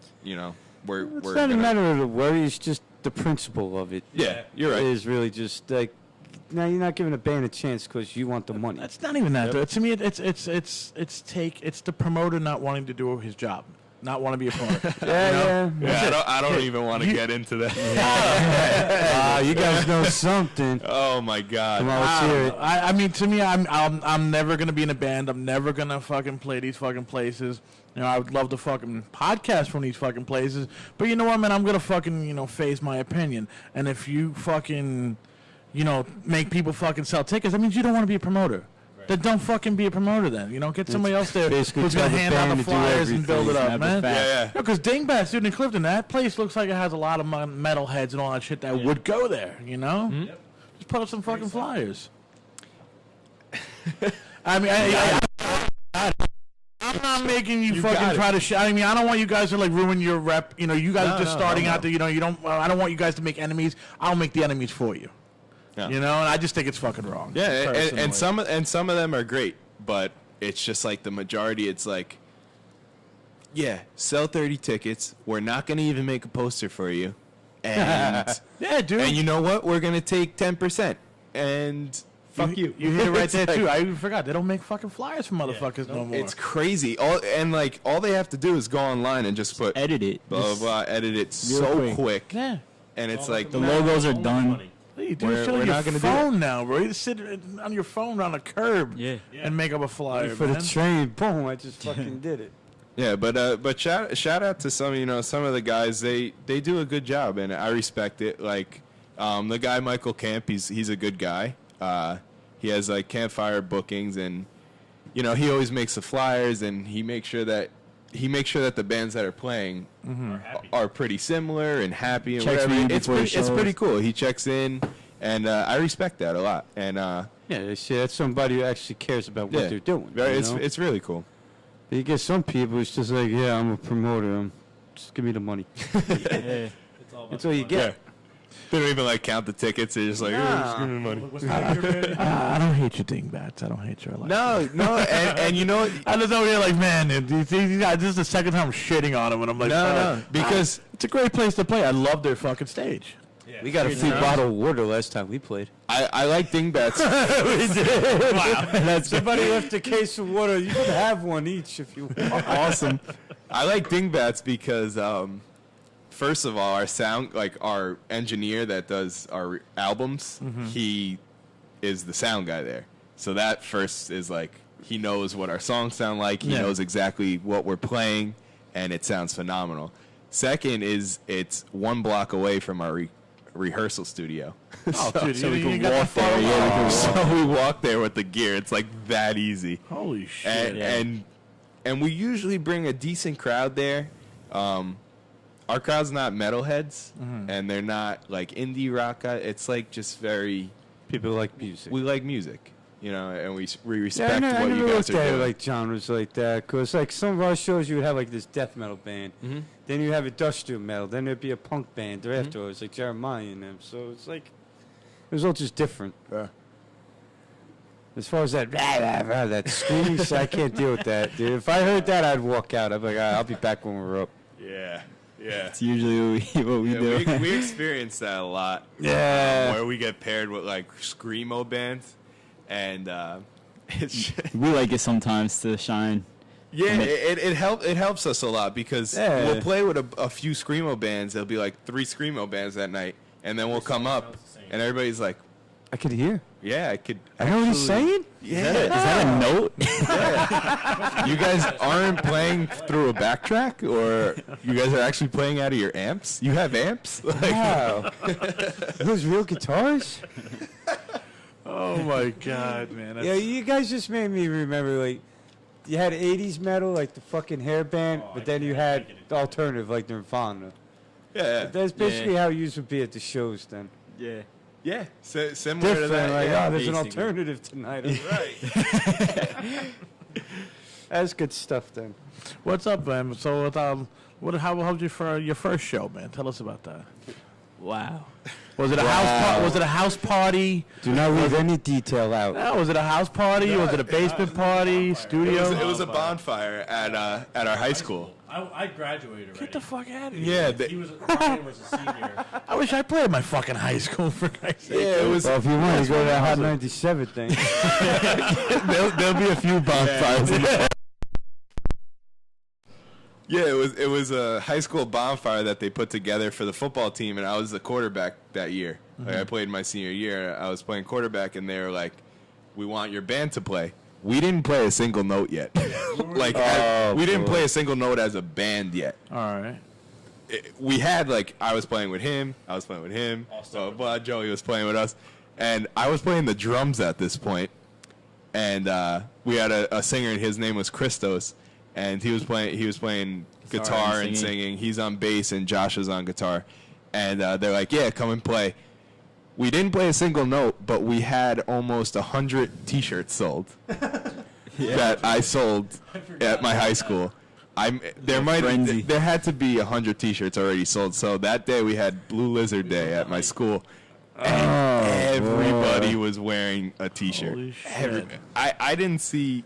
we're It's we're not a gonna- matter of the worry. It's just the principle of it. Yeah, you're right. It is really just like, now you're not giving a band a chance because you want the money. That's not even that, though. To me, it's the promoter not wanting to do his job, not want to be a promoter. yeah. Yeah, I don't even want to get into that. You guys know something. Oh my god. Come on, let's hear it. To me, I'm never gonna be in a band. I'm never gonna fucking play these fucking places. I would love to fucking podcast from these fucking places, but you know what, man? I'm gonna fucking face my opinion. And if you fucking make people fucking sell tickets, that means you don't want to be a promoter. Then don't fucking be a promoter then. Get somebody else there basically who's going to tell the hand out band the to do flyers and build it everything. up, man. Yeah. Because Dingbats, dude, in Clifton, that place looks like it has a lot of metal heads and all that shit that would go there, Yep. Just put up some fucking flyers. I'm not making you fucking got it. try to I don't want you guys to like ruin your rep. You guys are just starting out there. You don't. I don't want you guys to make enemies. I'll make the enemies for you. Yeah. And I just think it's fucking wrong. Yeah, personally. and some of them are great, but it's just like the majority. It's like, yeah, sell 30 tickets. We're not going to even make a poster for you, and Yeah, dude. and you know what? We're going to take 10%, and fuck you. You hit it right It's there like- too. I even forgot they don't make fucking flyers for motherfuckers no more. It's crazy. All they have to do is go online and just put Edit it. blah blah Just blah, edit it real so quick. quick, yeah. and it's like The logos are done. Hey, dude, We're shit on your not gonna do phone now, bro. You just sit on your phone on a curb Yeah. and make up a flyer, For man. the train, boom! I just fucking did it. Yeah, but shout out to some of the guys. They do a good job, and I respect it. Like the guy Michael Camp, he's a good guy. He has like campfire bookings, and he always makes the flyers, and he makes sure that the bands that are playing are pretty similar and happy and Checks whatever. in It's before pretty shows. cool. He checks in, and I respect that a lot. And Yeah, see, that's somebody who actually cares about what they're doing. it's really cool. You get some people, it's just like, yeah, I'm a promoter. Just give me the money. Yeah. It's all about That's all you the get. They don't even like count the tickets. They're just like, just give me the money. money. What's the name of your band? I don't hate you, dingbats. I don't hate you. I like No, and you know, I just over here like, man, these guys, this is the second time I'm shitting on them, and I'm like, no, because it's a great place to play. I love their fucking stage. Yeah. We got a free bottle of water last time we played. I like dingbats. Wow. Somebody left a case of water. You can have one each if you want. Awesome. I like dingbats because, first of all, our sound, like our engineer that does our albums, he is the sound guy there. So that first is like, he knows what our songs sound like. He knows exactly what we're playing, and it sounds phenomenal. Second is it's 1 block away from our rehearsal studio. Oh, dude, so we you can got walk that far there. along? So we walk there with the gear. It's like that easy. Holy shit. And we usually bring a decent crowd there. Our crowd's not metalheads, and they're not like indie rock. It's like just very. People like music. We like music, and we Yeah, respect I what never you guys looked are at it doing. like genres like that. Because like some of our shows, you would have like this death metal band. Then you have industrial metal. Then there'd be a punk band or afterwards, like Jeremiah and them. So it's like, it was all just different. Yeah. As far as that, that screaming, I can't deal with that, dude. If I heard that, I'd walk out. I'd be like, all right, I'll be back when we're up. Yeah. It's usually what we do. We experience that a lot. Yeah. Where we get paired with like screamo bands, and it's We like it sometimes to shine. yeah, it helps us a lot because Yeah. we'll play with a few screamo bands. There'll be like 3 screamo bands that night, and then we'll come up, and everybody's like, I could hear. "Yeah, I could." I know what he's saying. Yeah, Is that a note? you guys aren't playing through a backtrack, or you guys are actually playing out of your amps? You have amps? Like, Wow. Those real guitars? Oh my god, man. Yeah, you guys just made me remember, like, you had 80s metal, like the fucking hair band, but then you had the alternative, like Nirvana. yeah, That's basically how you would be at the shows then. Yeah. yeah. Similar to Different, that. like, yeah. oh, there's an basically. alternative tonight. Right. That's good stuff then. What's up, man? So, how was your first show, man? Tell us about that. Wow. Was it a was it a house party? Do not leave any detail out. Was it a house party? Was it a basement party? Studio? It was a bonfire at our high school. I graduated already. Get the fuck out of here. Yeah, Ryan was a senior. I wish I played my fucking high school for Christ's sake. yeah, it was. Well, if you want to go to that Hot 97 thing. There'll be a few bonfires. Yeah, it was a high school bonfire that they put together for the football team, and I was the quarterback that year. Like, I played my senior year. I was playing quarterback, and they were like, "We want your band to play." We didn't play a single note yet. Like we didn't play a single note as a band yet. All right. We had like I was playing with him, I was playing with him, blah, Joey was playing with us, and I was playing the drums at this point, and we had a singer, and his name was Christos, and he was playing guitar and singing. He's on bass, and Josh is on guitar, and they're like, "Yeah, come and play." We didn't play a single note, but we had almost 100 T-shirts sold that I sold at my high school. There had to be 100 T-shirts already sold. So that day we had Blue Lizard Day at my school, and everybody was wearing a T-shirt. Holy shit. I didn't see.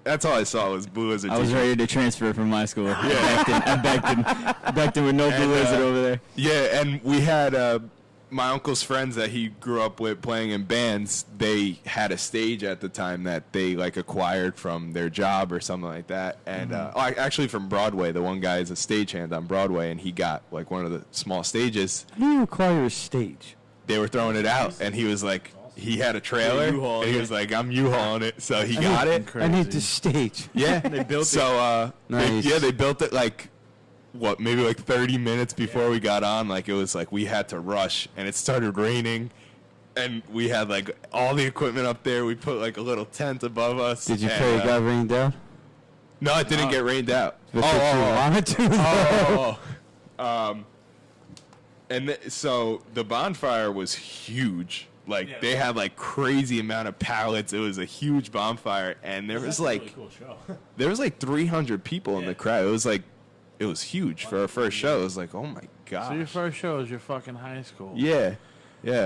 That's all I saw was Blue Lizard. I was T-shirt. ready to transfer from my school. I backed in with no Blue Lizard over there. Yeah, and we had my uncle's friends that he grew up with playing in bands. They had a stage at the time that they like acquired from their job or something like that. And actually from Broadway, the one guy is a stagehand on Broadway, and he got like one of the small stages. How do you acquire a stage? they were throwing it out, and he was like, he had a trailer, U-Haul, and he was like, I'm U-hauling it, so he got it. I need the stage. Yeah, They built so, Nice. they built it like, what, maybe like 30 minutes before we got on. Like, it was like we had to rush, and it started raining, and we had like all the equipment up there. We put like a little tent above us. Did you and, pray it got rained out? No, it didn't get rained out. But you wanted to? So the bonfire was huge. Like, Yeah. they had like crazy amount of pallets. It was a huge bonfire, and there was That's a like really cool show. there was like 300 people in the crowd. It was huge for our first show. It was like, oh my So your god. first show is your fucking high school. Yeah.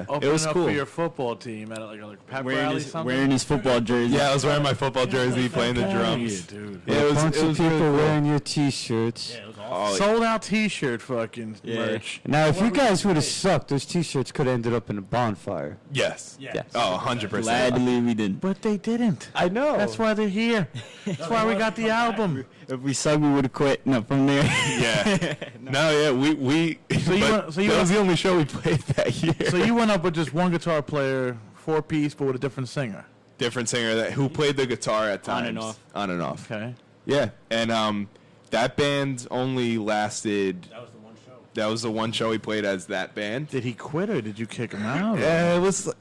Opening It was up cool. for your football team at like a pep rally something. wearing his football jersey. Yeah, I was wearing my football jersey, playing the Yeah, drums. dude. Yeah, A bunch of people really cool. wearing your T-shirts. Yeah, it was awesome. Oh, Sold out T-shirt fucking Yeah. merch. Now, if What you were guys you would have saying? sucked, those T-shirts could have ended up in a bonfire. yes. Yeah. Yes. Oh, 100%. Gladly we didn't. But they didn't. I know. That's why they're here. That's why we got the album. If we sucked, we would have quit. No, from there. Yeah. No, yeah, we So you but went- so you that went- was the only show we played that year. So you went up with just one guitar player, 4-piece, but with a different singer. Different singer who played the guitar at times. On and off. On and off. Okay. Yeah. And that band only lasted. That was the one show. That was the one show he played as that band. Did he quit or did you kick him out? Yeah, it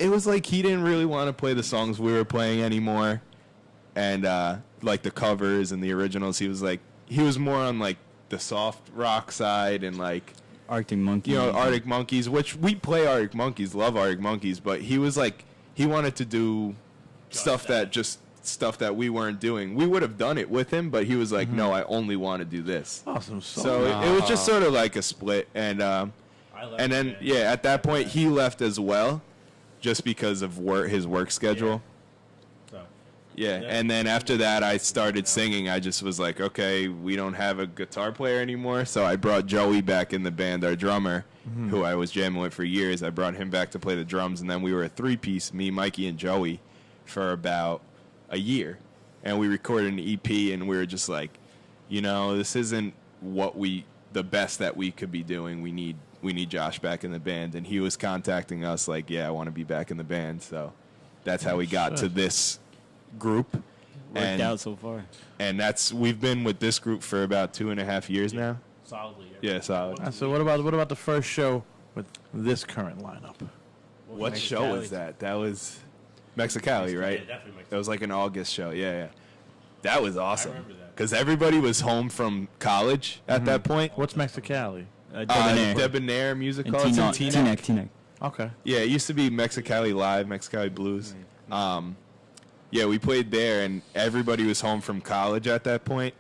was like he didn't really want to play the songs we were playing anymore, and like the covers and the originals. He was more on like the soft rock side and like, Arctic Monkeys. you know, Arctic Monkeys, which we play Arctic Monkeys, love Arctic Monkeys, but he was like, he wanted to do stuff that we weren't doing. We would have done it with him, but he was like, no, I only want to do this. Awesome. So it was just sort of like a split, and I left and then the band. at that point he left as well, just because of his work schedule. So, Yeah, Yeah. and then after that, I started singing. I just was like, okay, we don't have a guitar player anymore, so I brought Joey back in the band, our drummer, who I was jamming with for years. I brought him back to play the drums, and then we were a three-piece, me, Mikey, and Joey, for about a year. And we recorded an EP, and we were just like, you know, this isn't the best that we could be doing. We need Josh back in the band, and he was contacting us like, yeah, I want to be back in the band. So that's how we got to this group. Worked out so far. And we've been with this group for about 2.5 years now. solidly. Yeah, solid. So what about the first show with this current lineup? What show was that? That was Mexicali, right? Yeah, definitely That was like an August show. Yeah. That was awesome. remember that. Because everybody was home from college at that point. What's Mexicali? Debonair. Debonair Music Hall. And It's in Teaneck. Teaneck. Teaneck. Okay. Yeah, it used to be Mexicali Live, Mexicali Blues. Yeah, we played there, and everybody was home from college at that point,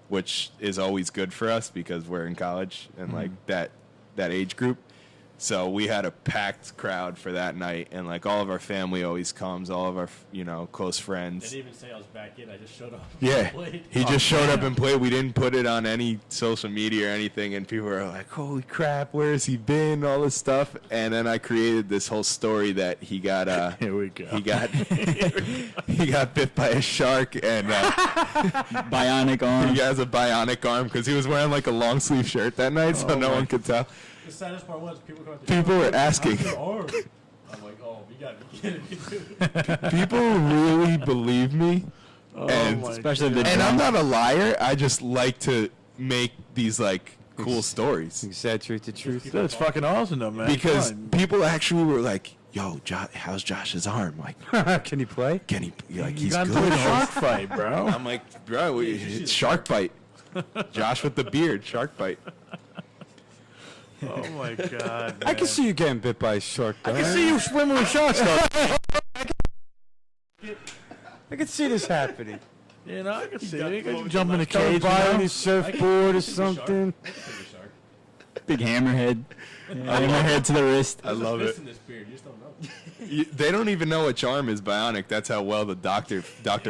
which is always good for us because we're in college and like that age group. So we had a packed crowd for that night, and like all of our family always comes, all of our close They friends. didn't even say I was back in. I just showed up. Yeah, Played. he just showed up and played. We didn't put it on any social media or anything, and people were like, "Holy crap, where has he been?" All this stuff, and then I created this whole story that he got. Here we go. He got he got bit by a shark, and Bionic arm. he has a bionic arm because he was wearing like a long sleeve shirt that night, so no one could tell. The saddest part was people come up to People me, were asking. "How's your arm?" I'm like, oh, you got to be kidding me, dude. People really believe me, and my Especially if the and I'm drum. not a liar. I just like to make these like cool stories Exaggerate the truth. That's fucking awesome, though, man. because Fine. people actually were like, "Yo, how's Josh's arm? Like, Can he play? can he? Like, you he's got good." into a shark fight, bro. I'm like, bro, it's shark bite. Josh with the beard, shark bite. Oh my god. I can see you getting bit by a shark. I though. can see you swimming with sharks, though. I can see this happening. You know, I can see got it. You can close jump in a enough. cage. Buy you on know? his surfboard or something. I can take a shark. Big hammerhead. Hammerhead to the wrist. I love There's it. fist in this beard. You just don't know. They don't even know which arm is bionic. That's how well the Dr.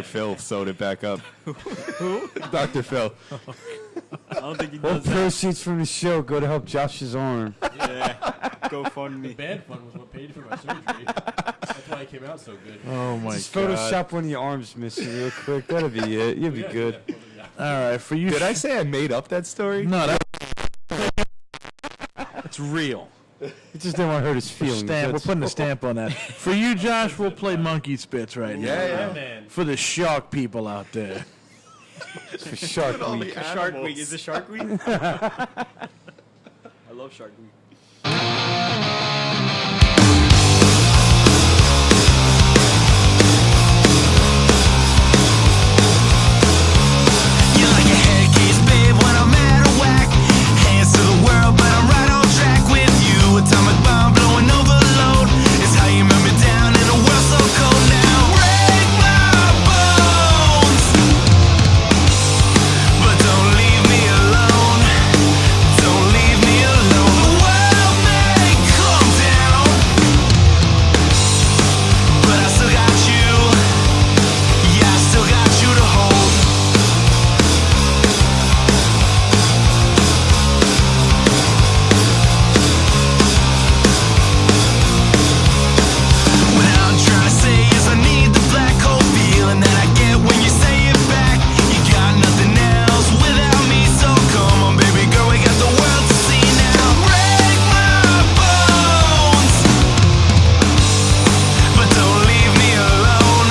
Phil sewed it back up. Who? Dr. Phil. I don't think he All does that. proceeds from the show go to help Josh's arm. Yeah. Go fund The me. band fund was what paid for my surgery. That's why it came out so good. Oh my Just god. Photoshop one of your arms missing real quick. That'll be it. You'll be Yeah, good. yeah, yeah. All right, for you. Did I say I made up that story? No, that's real. He just didn't want to hurt his feelings. Stamp. We're putting a stamp on that. For you, Josh, we'll play Monkey Spitz right now. Yeah. Man. For the shark people out there. For Shark Week. Shark Week. Is it Shark Week? I love Shark Week. You're like a head case, babe, when I'm out of whack. Hands to the world, but I'm right on track with you. Atomic bomb blowing overload. It's how you melt me down in a world so cold now. Break my bones, but don't leave me alone. Don't leave me alone. The world may come down, but I still got you. Yeah, I still got you to hold. What I'm trying to say is I need the black hole feeling that I get when you say it back. You got nothing else without me, so come on, baby girl, we got the world to see now. Break my bones, but don't leave me alone.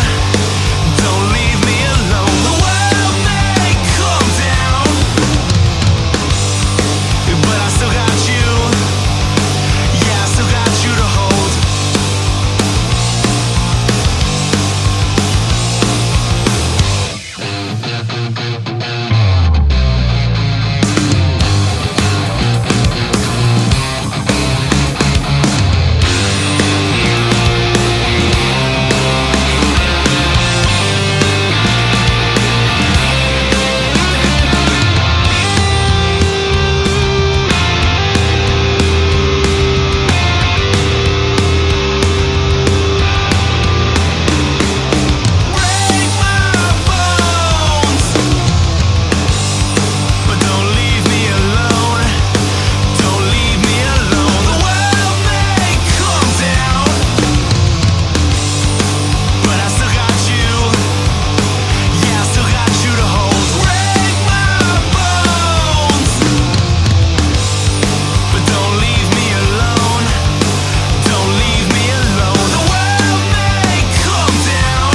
Don't leave me alone. The world may come down, but I still got you. Yeah, I still got you to hold. Break my bones, but don't leave me alone. Don't leave me alone. The world may come down, but I still got you. Yeah, I still got you to hold. Break my bones, but don't leave me alone. Don't leave me alone. The world may come down,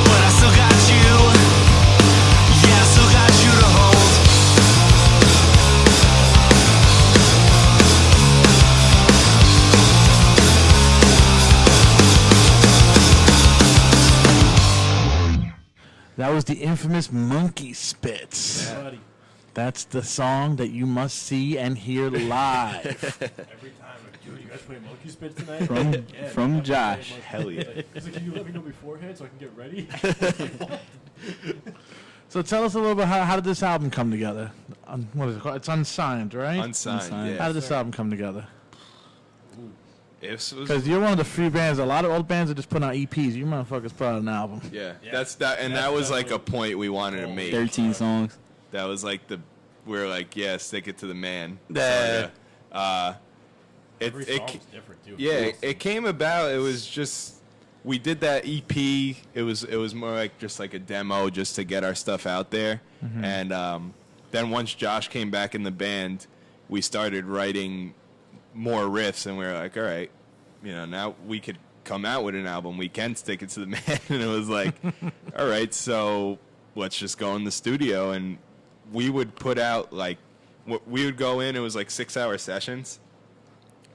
but I still got you. Yeah, I still got you to hold. That was the infamous Monkey Spitz. Buddy, That's the song that you must see and hear live. every time, like, dude, you guys play Monkey Spitz tonight? From- Yeah, from definitely Josh. play Monkey Hell yeah. Spitz. He's like, can you let me know beforehand so I can get ready? So tell us a little bit, how did this album come together? What is it called? It's Unsigned, right? Unsigned. Unsigned. How Yeah. did this album come together? It was, Because you're one of the few bands, a lot of old bands are just putting out EPs. You motherfuckers put out an album. yeah, Yeah. that's that, and That's that was like a definitely- point we wanted to make. 13 songs. That was like we were like, yeah, stick it to the man. Yeah. So, Every it, song's it, different, too. yeah, it came about. It was just we did that EP. It was more like just like a demo, just to get our stuff out there. And then once Josh came back in the band, we started writing more riffs, and we were like, all right, now we could come out with an album. We can stick it to the man. And it was like, all right, so let's just go in the studio. And we would put out we would go in. It was like 6-hour sessions,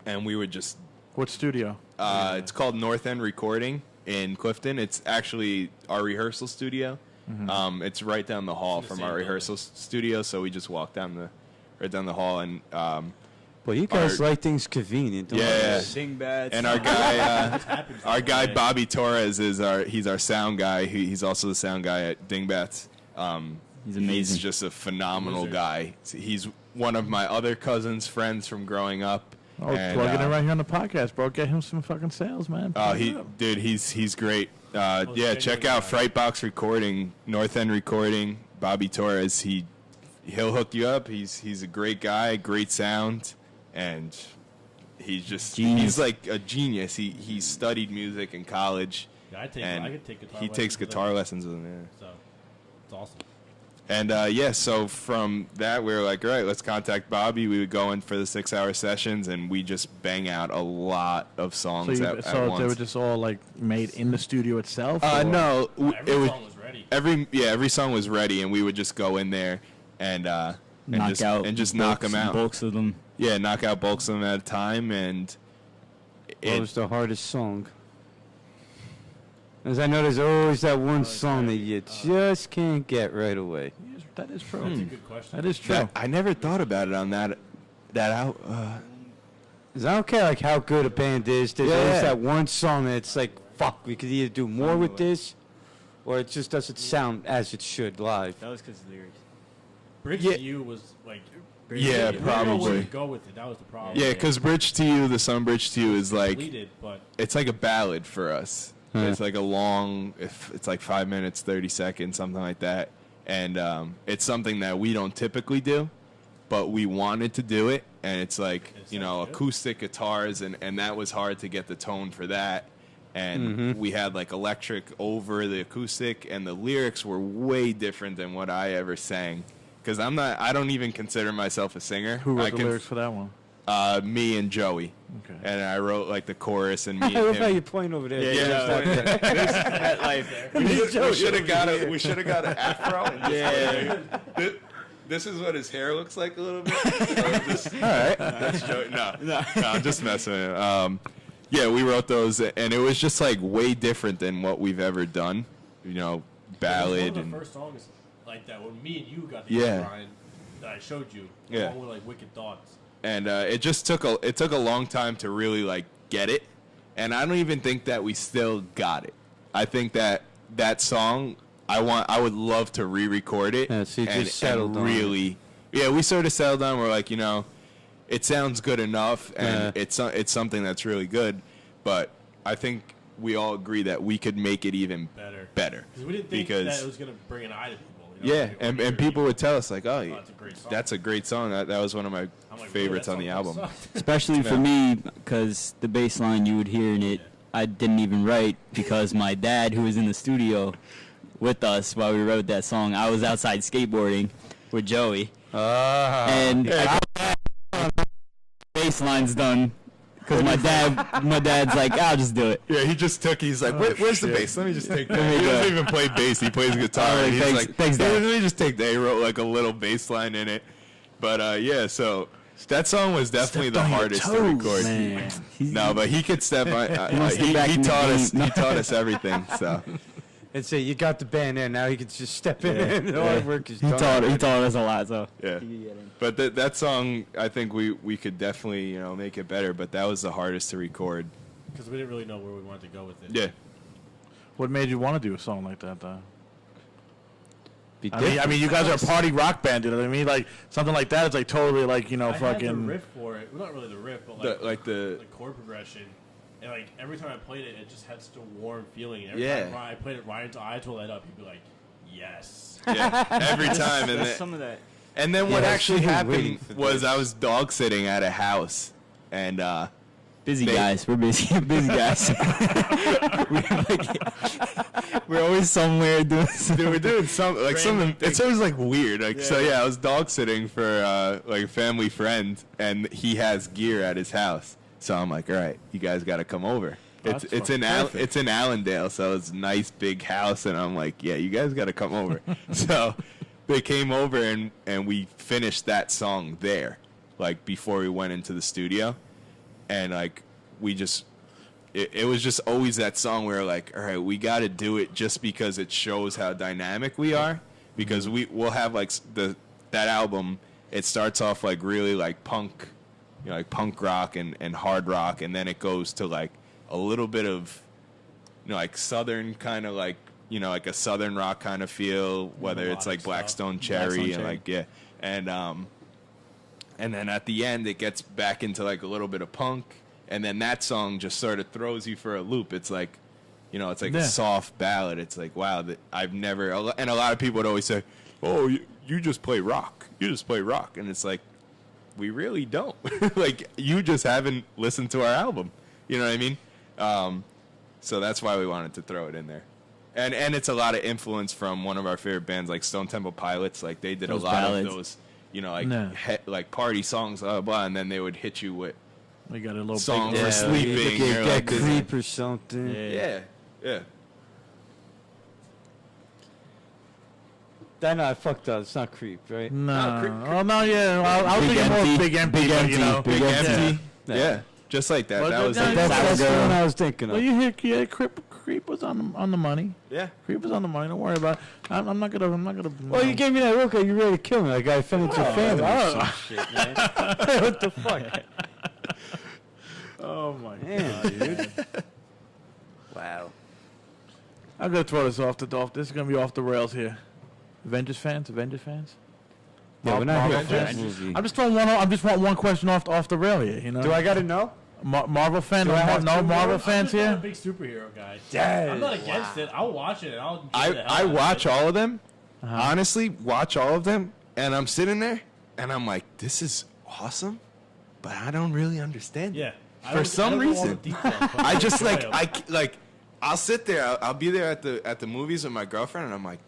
and we would just. What studio? It's called North End Recording in Clifton. It's actually our rehearsal studio. It's right down the hall It's in the from same our building. rehearsal studio, so we just walk right down the hall, and Well, you guys Our- like things convenient, don't Yeah. you? Dingbats. and our guy, Happens our that guy way. Bobby Torres he's our sound guy. He's also the sound guy at Dingbats. He's amazing. He's just a phenomenal Wizard. guy. He's one of my other cousin's friends from growing up. Oh, and, plugging it right here on the podcast, bro. Get him some fucking sales, man. Oh, Plug it up. he's great. Yeah, genuine check out guy. Frightbox Recording, North End Recording. Bobby Torres, he'll hook you up. He's a great guy, great sound, and he's Genius. like a genius. He studied music in college, Yeah, I and could take guitar he takes lessons with guitar him, lessons with him. Yeah. So, it's awesome. And so from that, we were like, all right, let's contact Bobby. We would go in for the 6-hour sessions, and we just bang out a lot of songs at So once. they were just all like made in the studio itself? No, Every song was ready. every song was ready, and we would just go in there and just knock them out. Bulks of them. Yeah, knock out bulks of them at a time, and What was the hardest song? As I know, there's always that one song that you just can't get right away. That is true. That's a good question. That is true. I never thought about it on that out. 'Cause I don't care like how good a band is. There's always that one song that's like, fuck, we could either do more with this, or it just doesn't sound as it should live. That was because of the lyrics. Bridge to You was like. Yeah, we didn't know where probably. to go with it. That was the problem. Yeah, because Bridge to You, the song Bridge to You is like, Completed, but it's like a ballad for us. It's like a long, it's like 5 minutes, 30 seconds, something like that. And it's something that we don't typically do, but we wanted to do it. And it's like, acoustic guitars, and that was hard to get the tone for that. And we had like electric over the acoustic, and the lyrics were way different than what I ever sang. Because I don't even consider myself a singer. Who wrote the lyrics for that one? Me and Joey. Okay. And I wrote like the chorus and me I and love how him. you're pointing over there. That life there. We should have got it. We should have got an afro. This is what his hair looks like a little bit. All right, that's Joey. No, I'm just messing with him. We wrote those, and it was just like way different than what we've ever done. Ballad one of and the first songs like that when me and you got together, Yeah. Ryan, that I showed you, Yeah. along with like Wicked Thoughts. and it just took a long time to really like get it, and I don't even think that we still got it. I think that song I would love to re-record it. Yeah, so you just settled on really, we sort of settled on. We're like, it sounds good enough, and it's something that's really good, but I think we all agree that we could make it even better. Because we didn't think that it was going to bring an eye to people. And people would tell us like, oh, that's a great song. that's a great song. That was one of my favorites on the album. Especially for me, because the bass line you would hear in it, I didn't even write because my dad, who was in the studio with us while we wrote that song, I was outside skateboarding with Joey. And bass line's done. Because my dad's like, I'll just do it. Yeah, he just took. He's like, where's the bass? Let me just take that. He doesn't even play bass. He plays guitar. Right, and he's thanks, like, thanks, Dad. let me just take that. He wrote like a little bass line in it. But so that song was definitely the hardest to record. Man. No, but he could step on. He taught us everything. So And say, you got the band there, now you can just step in. The hard work is He done. taught us a lot, so. yeah. But that song, I think we could definitely make it better. But that was the hardest to record. Because we didn't really know where we wanted to go with it. Yeah. What made you want to do a song like that, though? Be I mean, you guys are a party rock band, you know what I mean? Like, something like that is like totally like, I had the fucking... riff for it. Well, not really the riff, but The chord progression. And like every time I played it, it just had such a warm feeling. And every Yeah. time I played it, Ryan's eyes will light up. He'd be like, "Yes." yeah, every time. And There's then, some of that. and then what Yeah, actually I was waiting happened for was this. I was dog sitting at a house, and Busy They- guys. We're busy. Busy guys. We're always somewhere doing something. We're doing something like something. It's always like weird. Like so, I was dog sitting for like a family friend, and he has gear at his house. So I'm like, all right, you guys got to come over. It's in it's in Allendale, so it's a nice big house, and I'm like, yeah, you guys got to come over. So they came over, and we finished that song there, like before we went into the studio, and like we just. It was just always that song where like, all right, we got to do it just because it shows how dynamic we are. Because we'll have like that album. It starts off like really like punk, like punk rock and hard rock, and then it goes to like a little bit of, like southern kind of like like a southern rock kind of feel. Whether it's like Blackstone Cherry and like and then at the end it gets back into like a little bit of punk. And then that song just sort of throws you for a loop. It's like, it's like a soft ballad. It's like, wow, that I've never. And a lot of people would always say, "Oh, you just play rock. You just play rock." And it's like, we really don't. Like, you just haven't listened to our album. You know what I mean? So that's why we wanted to throw it in there. And it's a lot of influence from one of our favorite bands, like Stone Temple Pilots. Like they did Those a lot ballads. of those, you know, like No. like party songs, blah, blah, and then they would hit you with We got a little songs big for sleeping. or Get like this. creep or something. Yeah, yeah. That no, I fucked up. It's not creep, right? No. No, Oh, no, yeah. I was Big thinking more Empty. Big Empty, Big but, Empty. you know. Big Yeah. Empty. Yeah. Just like that. Well, That was that- like, That's the Girl. one I was thinking of. Well, you hear, Creep was on the money. yeah. Creep was on the money. Don't worry about it. I'm not gonna. Well, you gave me that look like you ready to kill me. Like I offended your family or oh. some shit, man. What the fuck? Oh my Man, god, dude. Wow. I'm gonna throw this off the off. This is gonna be off the rails here. Avengers fans. Yeah, we're not here Marvel for that fans? movie. I'm just throwing one. I just want one question off the rail here. You know. Do I got to know? Marvel fan? Do I have No to? Marvel I'm fans just not a here. big superhero guy. Dang. I'm not against it. I'll watch it. And I'll enjoy the hell I out of watch it. all of them. Uh-huh. Honestly, watch all of them, and I'm sitting there, and I'm like, this is awesome, but I don't really understand it. Yeah. I For don't- some I don't know all reason. the details, but I just enjoy like them. I'll sit there. I'll be there at the movies with my girlfriend, and I'm like,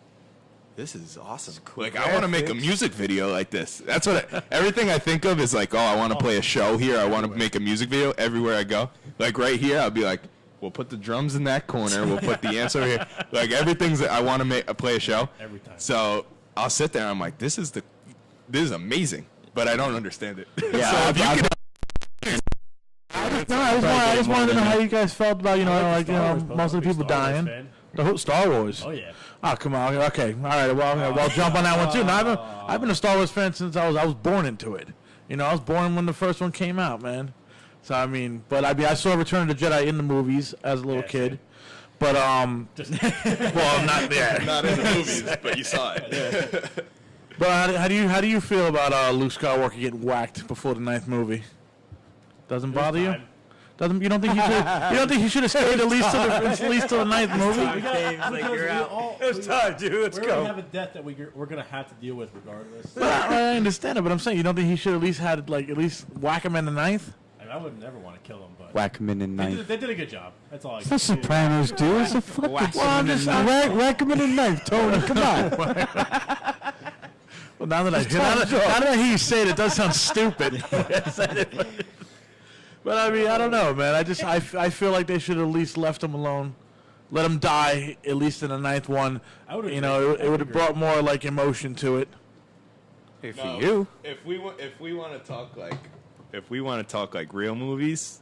this is awesome. Like I want to make a music video like this. That's what everything I think of is like. Oh, I want to play a show here. I want to make a music video everywhere I go. Like right here, I'll be like, we'll put the drums in that corner. We'll put the amps over here. Like everything's that I want to play a show. Every time. So I'll sit there. And I'm like, this is amazing, but I don't understand it. Yeah, so if you could No, I just wanted to know how you guys felt about like Star Wars, most of the big people Star Wars dying. fan. The whole Star Wars. Oh yeah. Oh, come on. Okay. All right. Well, I'll jump on that one too. Now, I've been a Star Wars fan since I was born into it. You know, I was born when the first one came out, man. So I mean, I saw Return of the Jedi in the movies as a little Yeah, kid. same. But Just well, not there. not in the movies, but you saw it. But how do you feel about Luke Skywalker getting whacked before the 9th movie? Doesn't bother you? time. You don't think he should have stayed at least to the 9th movie? Because we all- It's time, dude. Let's we already go. have a death that we're gonna have to deal with regardless. But I understand it, but I'm saying you don't think he should at least whack him in the 9th? I mean, I would never want to kill him, but Whack him in the they knife. did, they did a good job. That's all I It's can not say. Sopranos, dude. It's a fucking... Whack Well, I'm just... Whack him in the knife, Tony. Come on. Well, now that I hear you say it, it does sound stupid. But I mean, I don't know, man. I feel like they should have at least left him alone, let him die at least in the 9th one. I would agree. You know, I it would have agree. brought more like emotion to it. Hey, for No, you. if we want to talk like real movies,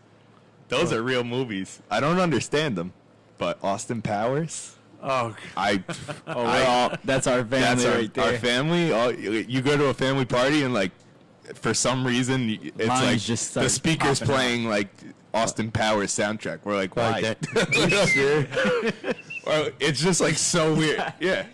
those are real movies. I don't understand them, but Austin Powers, Oh, That's our family that's right there. our family. You go to a family party and like, for some reason, it's Lines like just the start speakers popping out. playing like Austin Powers soundtrack. We're like, why? Like Or it's just like so weird. Yeah.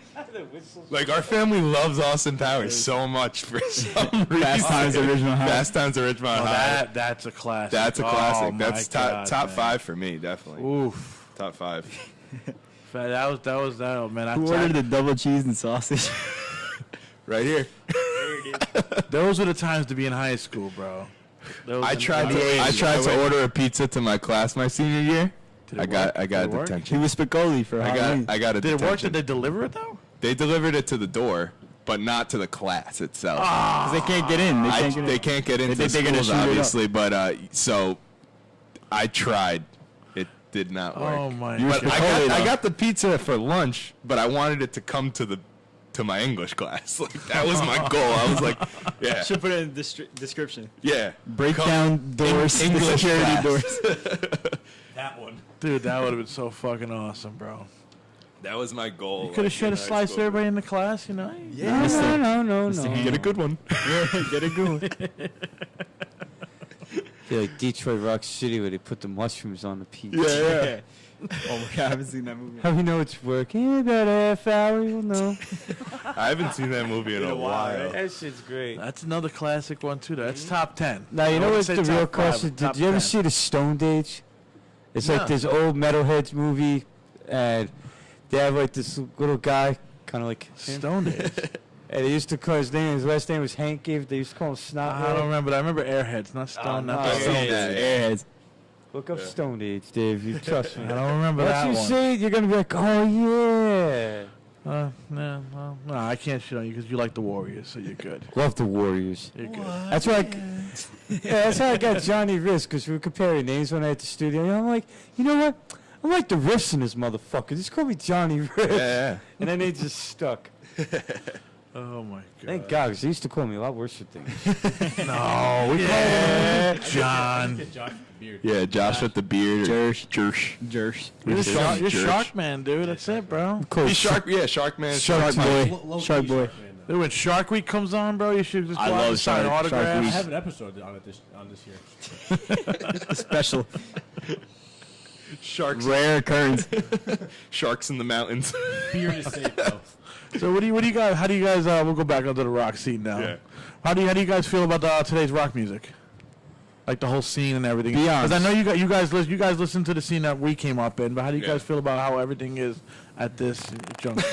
Like our family loves Austin Powers so much for some reason. Fast Times at Ridgemont High. Fast Times at Ridgemont High. that's a classic. That's a Oh, classic. my That's God, top man. 5 for me, definitely. Oof. Top 5. That was man. Who ordered the double cheese and sausage? Right here. Those were the times to be in high school, bro. I tried to order a pizza to my class my senior year. Did it I got work? Did it work? He detention. was Spicoli for Halloween. I got a Did it work? detention. Did they deliver it though? They delivered it to the door, but not to the class itself. 'Cause they can't get in. They can't get into think they're gonna schools, shoot it up. obviously, but so I tried. It did not work. Oh my! You But were I Spicoli, got though. the pizza for lunch, but I wanted it to come to my English class. Like that was my goal. I was like, yeah, Should put it in the description. yeah. Break down doors, English the security class. doors. That one. Dude, that would have been so fucking awesome, bro. That was my goal. You could have shared a slice to everybody in the class, you know? Yeah. No. Get a good one. Get a good one. I feel like Detroit Rock City where they put the mushrooms on the pizza. Yeah. Oh my god, I haven't seen that movie. How we know it's working? About a half hour, you'll know. I haven't seen that movie in a while. That shit's great. That's another classic one, too. That's top 10. Now, you I know wouldn't what's say the top real five, question? but top Did you ever 10. see the Stone Age? It's No. like this old Metalheads movie, and they have like this little guy, kind of like him. Stone Age? And they used to call his last name was Hank. They used to call him Snot. I don't remember. I remember Airheads, not Stone. no. not Oh, Stone. yeah. Airheads. Look up Stone Age, Dave. You trust me. I don't remember that Once one. you see it, you're gonna be like, oh yeah. No, I can't shit on you because you like the Warriors, so you're good. Love the Warriors. You're good. That's why. That's how I got Johnny Riffs, because we were comparing names when I at the studio. And I'm like, you know what? I'm like the Riffs in this motherfucker. Just call me Johnny Riffs. Yeah. And then they just stuck. Oh my god. Thank God, because they used to call me a lot worse for things. No, we call him John. Get Josh with the beard. Yeah, Josh with the beard. Jersh. You're Shark Man, dude. That's it, bro. He's Shark. Yeah, Shark Man. Shark Boy. Low-key Shark Boy. Man, though. Dude, when Shark Week comes on, bro, you should just go I out love and sign Shark autographs. I Week. have an episode on it this year. Special. Sharks. Rare occurrence. Sharks in the mountains. Beard is safe though. So what do you guys? How do you guys? We'll go back onto the rock scene now. Yeah. How do you guys feel about today's rock music? Like the whole scene and everything. Be Because I honest. know you guys listen to the scene that we came up in, but how do you Yeah. guys feel about how everything is at this juncture?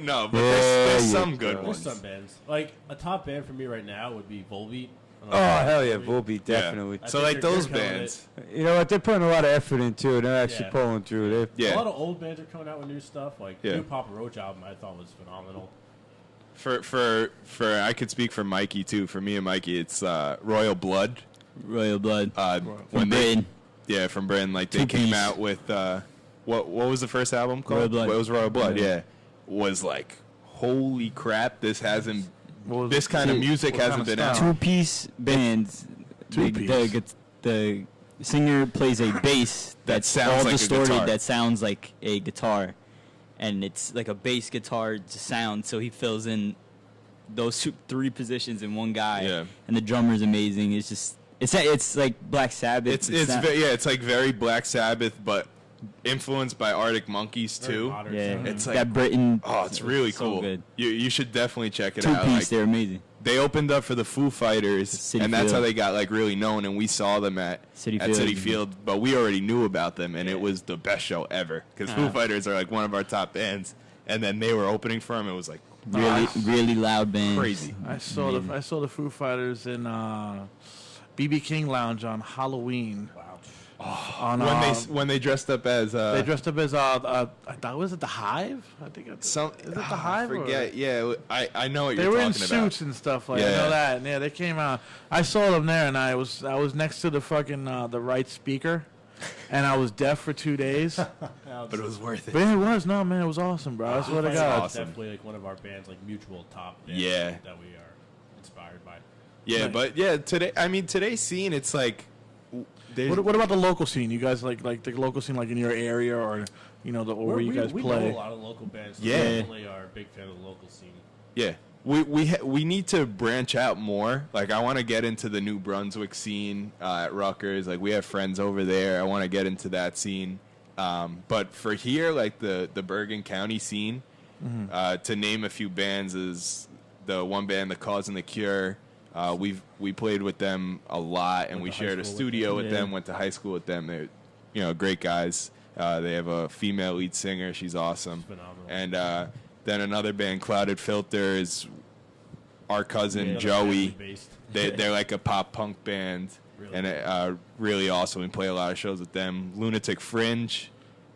No, but there's some good There's ones. some bands. Like a top band for me right now would be Volbeat. Oh, hell yeah, Volbeat, definitely. I So think like they're those killing bands. You know what? They're putting a lot of effort into it. They're actually Yeah. pulling through. A Yeah. lot of old bands are coming out with new stuff. Like Yeah. new Papa Roach album, I thought was phenomenal. For I could speak for Mikey too. For me and Mikey, it's Royal Blood. Royal Blood. When they, Britain. yeah, from Britain. Like they Two came piece. out with what was the first album called? Royal Blood. It was Royal Blood. Yeah. Yeah, was like holy crap. This hasn't. What was This kind of music what hasn't kind been of out. style? Two-piece bands. Two-piece. The singer plays a bass That that's sounds all like a distorted, guitar. that sounds like a guitar. And it's like a bass guitar sound, so he fills in those three positions in one guy. Yeah. And the drummer's amazing. It's just it's like Black Sabbath. It's like very Black Sabbath, but influenced by Arctic Monkeys Very too. modern yeah, sound. It's like- that Britain. Oh, it's really so cool. good. You should definitely check it Two out. piece, Like, they're amazing. they opened up for the Foo Fighters, Citi and that's Field. how they got like really known. And we saw them at Citi at Field. Citi Field, but we already knew about them, and it was the best show ever because Foo Uh-huh. Fighters are like one of our top bands, and then they were opening for them. It was like Really loud band. crazy. I saw the Foo Fighters in BB King Lounge on Halloween. Wow. On When they dressed up as they dressed up as I thought was it the Hive? I think it's some is it the I Hive? or- forget. Yeah, I know what They you're were in talking suits about. and stuff like I Yeah. know that. And yeah, they came out. I saw them there, and I was next to the fucking the right speaker, and I was deaf for 2 days. But it was worth it. But it was no man, it was awesome, bro. I swear to Fighters God. is definitely like one of our bands, like mutual top bands Yeah. that we are inspired by. Yeah, Right. but yeah, today's scene, it's like. there's- What about the local scene? You guys like the local scene, like in your area, or or where you guys we play? know a lot of local bands. So Yeah. we definitely are a big fan of the local scene. Yeah, we need to branch out more. Like I want to get into the New Brunswick scene at Rutgers. Like we have friends over there. I want to get into that scene. But for here, like the Bergen County scene, to name a few bands is the one band, The Cause and the Cure. We played with them a lot, and Went we to high shared a school with studio them. with Yeah. them. Went to high school with them. They're great guys. They have a female lead singer. She's awesome. Phenomenal. And then another band, Clouded Filter, is our cousin Another Joey. family-based. They're like a pop punk band, Really and really awesome. We play a lot of shows with them. Lunatic Fringe,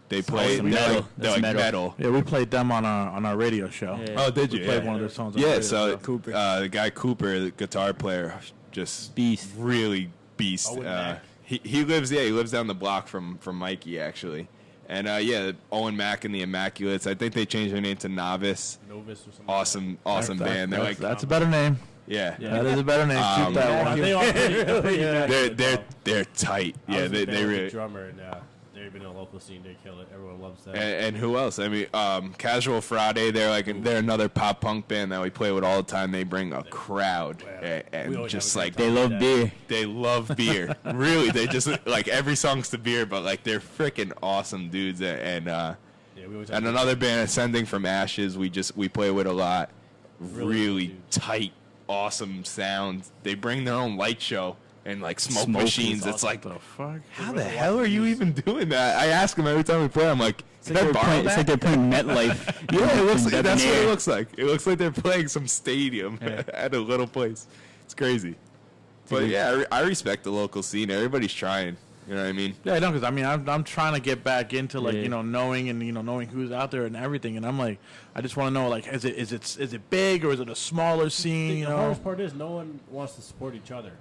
they play. awesome. They're Metal. like, they're That's like metal. Yeah, we played them on our radio show. Yeah. Oh, did We you? played Yeah. one of their songs. On Yeah, radio so show. Cooper. the guy Cooper, the guitar player, just Beast. really beast. Owen Mack. He lives down the block from Mikey actually, and Owen Mack and the Immaculates. I think they changed their name to Novice. Novus or something. Awesome band. They're like that's a better name. yeah. That is a better name. Keep that Yeah, one. they are pretty bad. They're tight. I Yeah, was a they fan with the really. drummer, and they've been in the local scene. They kill it. Everyone loves that. And who else? I mean, Casual Friday. They're another pop punk band that we play with all the time. They bring a crowd, Wow. We and always just have a like great They time. love beer. they love beer. Really, they just like every song's to beer, but like they're freaking awesome dudes. And Yeah, we always have and a good another band, Ascending from Ashes. We play with a lot. Really Really good tight, awesome sound. They bring their own light show and like smoke Smoke machines. is It's like, What the fuck? how the hell are you even doing that? I ask them every time we play. I'm like, It's can like, I they're borrow playing, it's that? like they're playing MetLife. Yeah, it looks like, Debonair. that's what it looks like. It looks like they're playing some stadium at a little place. It's crazy. But yeah, I respect the local scene. Everybody's trying. You know what I mean? Yeah, I know, because I mean, I'm trying to get back into like Yeah. knowing and knowing who's out there and everything, and I'm like, I just want to know like, is it big or is it a smaller scene? The hardest part is no one wants to support each other.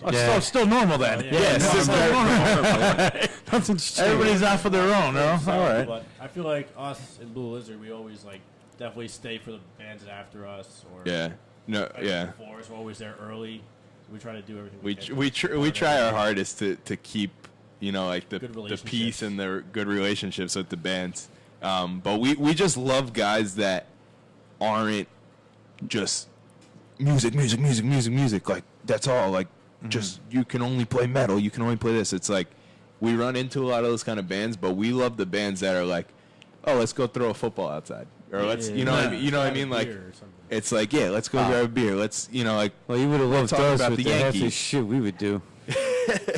Oh, still normal then. Yeah. Yeah, Yes, still normal. Nothing's Everybody's out for their own, no? All right. But I feel like us in Blue Lizard, we always like definitely stay for the bands after us. Or Yeah. No. Yeah. Before us, we're always there early. We try to do everything. We try our hardest to keep like the Good peace and the good relationships with the bands. But we just love guys that aren't just music. Like that's all. Like just you can only play metal. You can only play this. It's like we run into a lot of those kind of bands, but we love the bands that are like, oh, let's go throw a football outside, or let's what I mean, like. It's like, yeah, let's go grab a beer. Let's, like. Well, you would have loved talk us about with the the half the Yankees. shit we would do.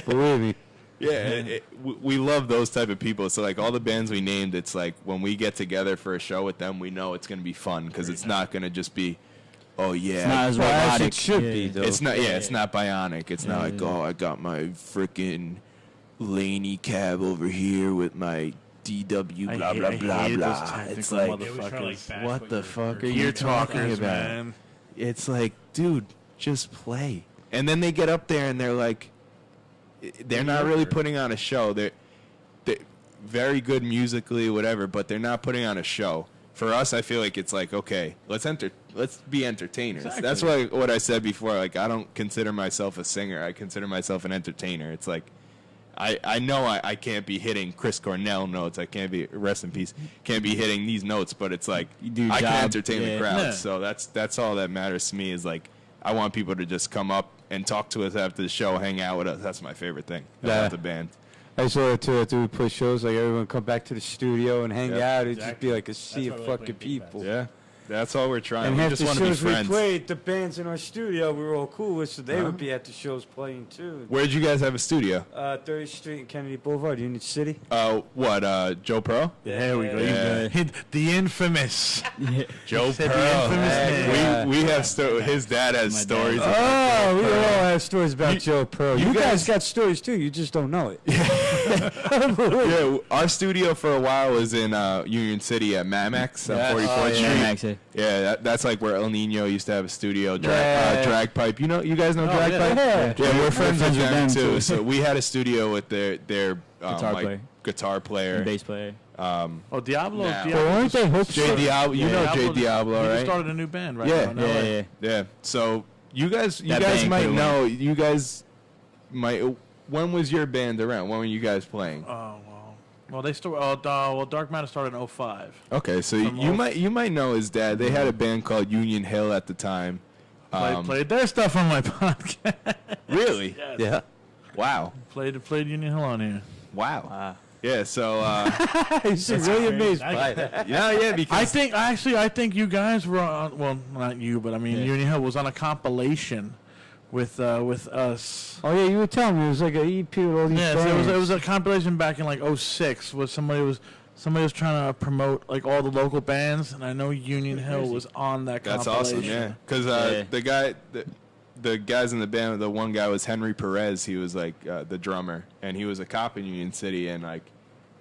Believe me. Yeah, we love those type of people. So, like, all the bands we named, it's like when we get together for a show with them, we know it's going to be fun because it's not going to just be, oh, yeah. It's not as Well, as robotic. it should be, though. It's not, it's not bionic. It's not like, oh, I got my freaking Laney cab over here with my DW, blah, blah, blah, blah. It's like, motherfuckers. what the fuck are you You're talking talkers, about? man. It's like, dude, just play. And then they get up there and they're like, they're not really putting on a show. They're very good musically, whatever, but they're not putting on a show. For us, I feel like it's like, okay, let's be entertainers. Exactly. That's what I said before. Like, I don't consider myself a singer. I consider myself an entertainer. It's like, I know I can't be hitting Chris Cornell notes. I can't be, rest in peace, can't be hitting these notes, but it's like, You do your I can job. entertain the Yeah. crowd. Yeah. So that's all that matters to me is like, I want people to just come up and talk to us after the show, hang out with us. That's my favorite thing Yeah. about the band. I saw it too after we put shows. Like everyone come back to the studio and hang Yep. out. It'd just Exactly. be like a sea why of we like fucking playing big people. Yeah, that's all we're trying. And We half just the want to be shows we friends. played, the bands in our studio we were all cool with, so they would be at the shows playing too. Where'd you guys have a studio? 30th Street and Kennedy Boulevard, Union City. Joe Pro? There we go. Yeah. The infamous. Joe Said Pro. the infamous name. Yeah. We have his dad has My stories. dad. about Oh, we Joe all Pro. have stories about Joe Pro. you You guys guys- got stories too. You just don't know it. Yeah, our studio for a while was in Union City at Mamex on 44th Street. Max, Yeah, that's like where El Nino used to have a studio. Yeah. Drag Pipe. You guys know Oh, Drag yeah. Pipe? Yeah. We're friends with them too. too. So we had a studio with their Guitar player. guitar player. and bass player. Oh, Diablo. Nah. Diablo Well, aren't they Hope Jay Diablo, you know Jay Diablo, He just right? started a new band right Yeah. now. in LA. Yeah. Yeah. So you guys That band might could've know. You guys might. When was your band around? When were you guys playing? Oh well, they started. Dark Matter started in 05. Okay, so From you might know his dad. They had a band called Union Hill at the time. Played their stuff on my podcast. Really? Yes. Yeah. Wow. Played Union Hill on here. Wow. Yeah. So He's really amazed by crazy. that. yeah, because I think you guys were on. Well, not you, but I mean, Yeah. Union Hill was on a compilation with us. Oh yeah, you were telling me it was like an EP with all these Yeah, so bands. it was a compilation back in like 06. Was somebody was trying to promote like all the local bands, and I know Union Hill was on that that's compilation. awesome. Yeah. Because Yeah. the guys in the band, the one guy was Henry Perez. He was like the drummer, and he was a cop in Union City, and like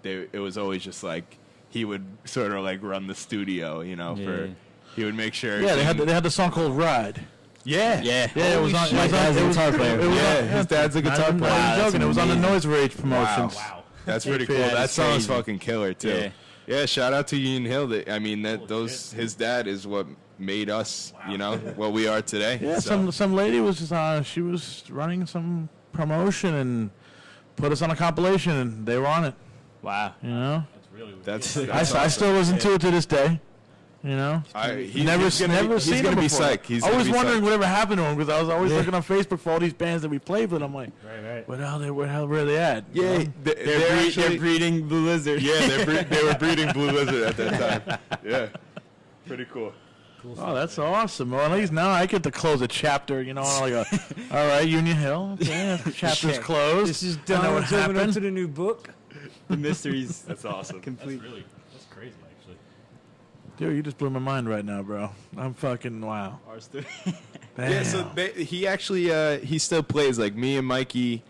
it was always just like he would sort of like run the studio, Yeah. he would make sure. Yeah, they had the song called Ride. Yeah. Yeah. Yeah, it was on. My dad's a guitar player. His dad's a guitar I'm player. not even joking. It was on the amazing. Noise Rage promotions. Wow. That's pretty cool. Yeah, That it's song's crazy. fucking killer too. Yeah. Yeah, shout out to Union Hill. I mean, Holy shit. his dad is what made us, what we are today. Yeah, So, some lady was just she was running some promotion and put us on a compilation, and they were on it. Wow. You know, That's really weird. that's I awesome. still listen to it to this day. You know, He's never gonna seen be him before. psyched. He's I gonna was be wondering psyched. whatever happened to him because I was always looking on Facebook for all these bands that we played with. I'm like, Right. where are they at? You Yeah, know? They're breeding Blue Lizard. Yeah, they were breeding Blue Lizard at that time. Yeah, pretty cool. Oh, that's awesome. Well, at least now I get to close a chapter. You know, like all right, Union Hill. Okay, chapter's closed. This is I know done. what It's open up happened. to the new book. The mysteries. That's awesome. Complete. That's crazy, actually. Dude, you just blew my mind right now, bro. I'm fucking wow. Our story. Yeah, so he actually he still plays like me and Mikey.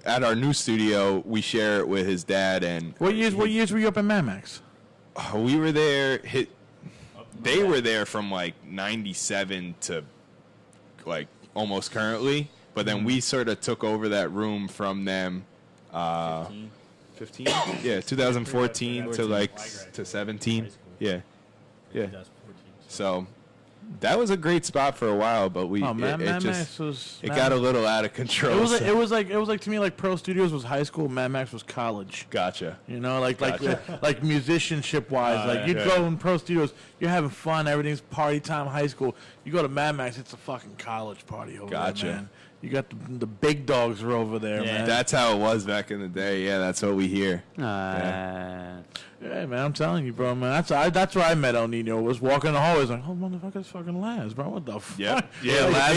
at our new studio, we share it with his dad. And What years were you up in Mad Max? we were there. They were there from like 97 to like almost currently, but then we sort of took over that room from them. 15? Yeah, 2014 to like to 17. Yeah. 2014. So that was a great spot for a while, but Mad it Max was. got a little out of control. It was like to me like Pro Studios was high school, Mad Max was college. Gotcha. You know, like Gotcha. like musicianship wise, like you'd go in Pro Studios, you're having fun, everything's party time, high school. You go to Mad Max, it's a fucking college party over Gotcha. there, man. You got the big dogs are over there, man. That's how it was back in the day. Yeah, that's what we hear. Yeah, man, I'm telling you, bro, man. That's where I met El Nino. Was walking the hallways like, oh, motherfucker, it's fucking Laz, bro. What the fuck? Yeah, Like, Laz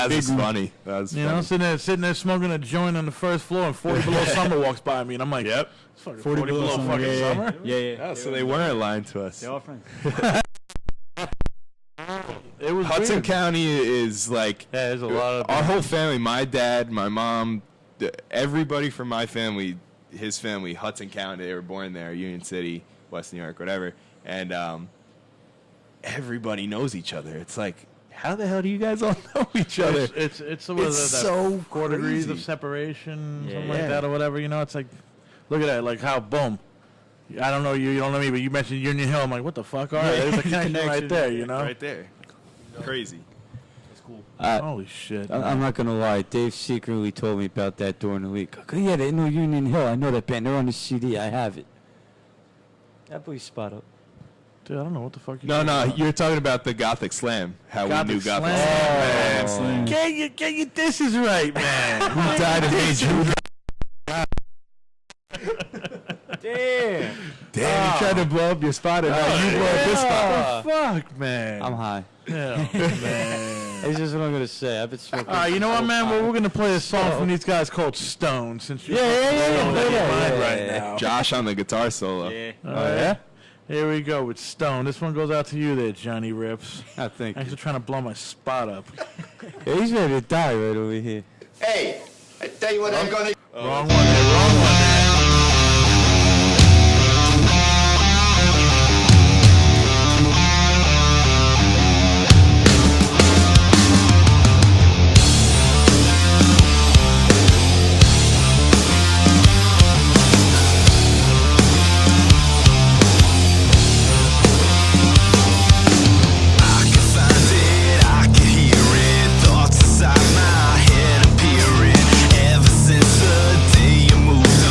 big- is funny. That's You know, sitting there smoking a joint on the first floor, and 40 Below Summer walks by me, and I'm like, Yep. it's fucking 40 Below fucking Summer. Yeah. So they weren't lying to us. They're all friends. It was Hudson weird. County is like Yeah, there's a lot of our whole family. My dad, my mom, everybody from my family, his family, Hudson County. They were born there, Union City, West New York, whatever. And everybody knows each other. It's like, how the hell do you guys all know each other? It's so 4 degrees of crazy. separation, something Yeah. like that, or whatever. You know, it's like, look at that, like how boom. I don't know you don't know me, but you mentioned Union Hill. I'm like, what the fuck? All right, there's a connection right there. You know, Right there. Crazy. That's cool. holy shit. I'm not gonna lie. Dave secretly told me about that during the week. Okay, yeah, they know Union Hill. I know that band. They're on the CD. I have it. That boy spot up. Dude, I don't know what the fuck. No, you're talking about the Gothic Slam. How Gothic we knew Gothic Slam. Slam. Man. Get your dishes right, man. Who died and made you? Damn. Damn, you tried to blow up your spot and now you blow up this spot. Fuck, man. I'm high. Hell, man. That's just what I'm gonna say. I've been smoking. All right, you know what, man? Well, we're gonna play a song from these guys called Stone. Since you're Yeah. blowing your mind Yeah. right now. Josh on the guitar solo. Yeah. All right. Here we go with Stone. This one goes out to you there, Johnny Riffs. I think. Thanks for trying to blow my spot up. Yeah, he's ready to die right over here. Hey, I tell you what I'm gonna. Wrong one there, wrong one there. I can find it, I can hear it. Thoughts inside my head appearing. Ever since the day you moved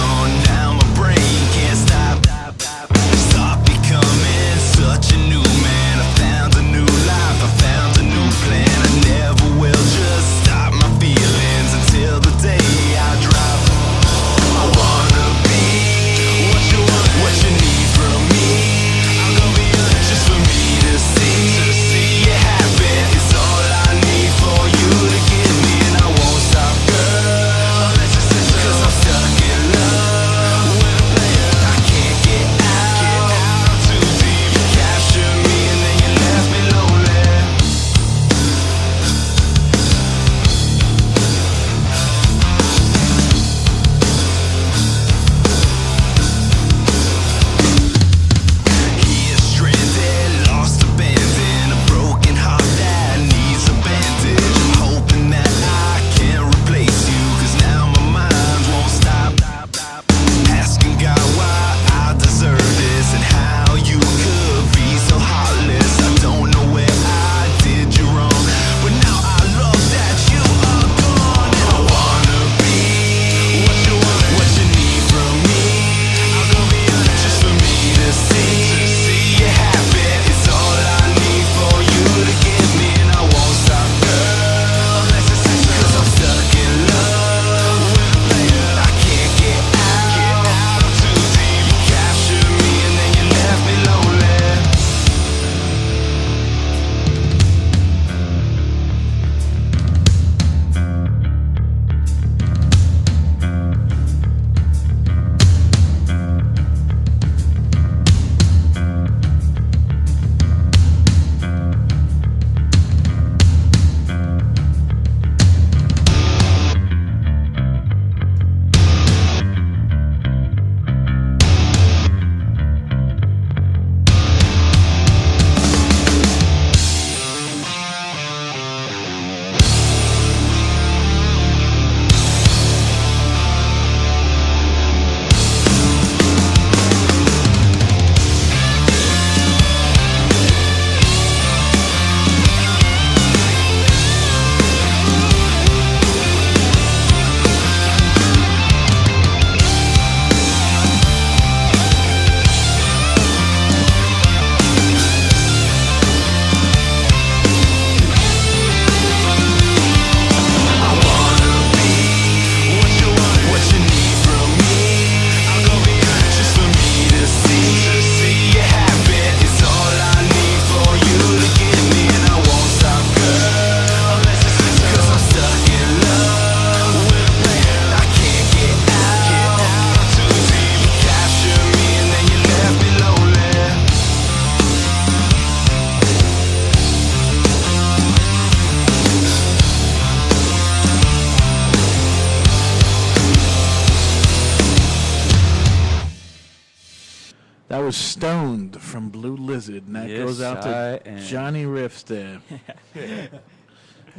was Stoned from Blue Lizard, and that Yes, goes out I to am. Johnny Riffs there.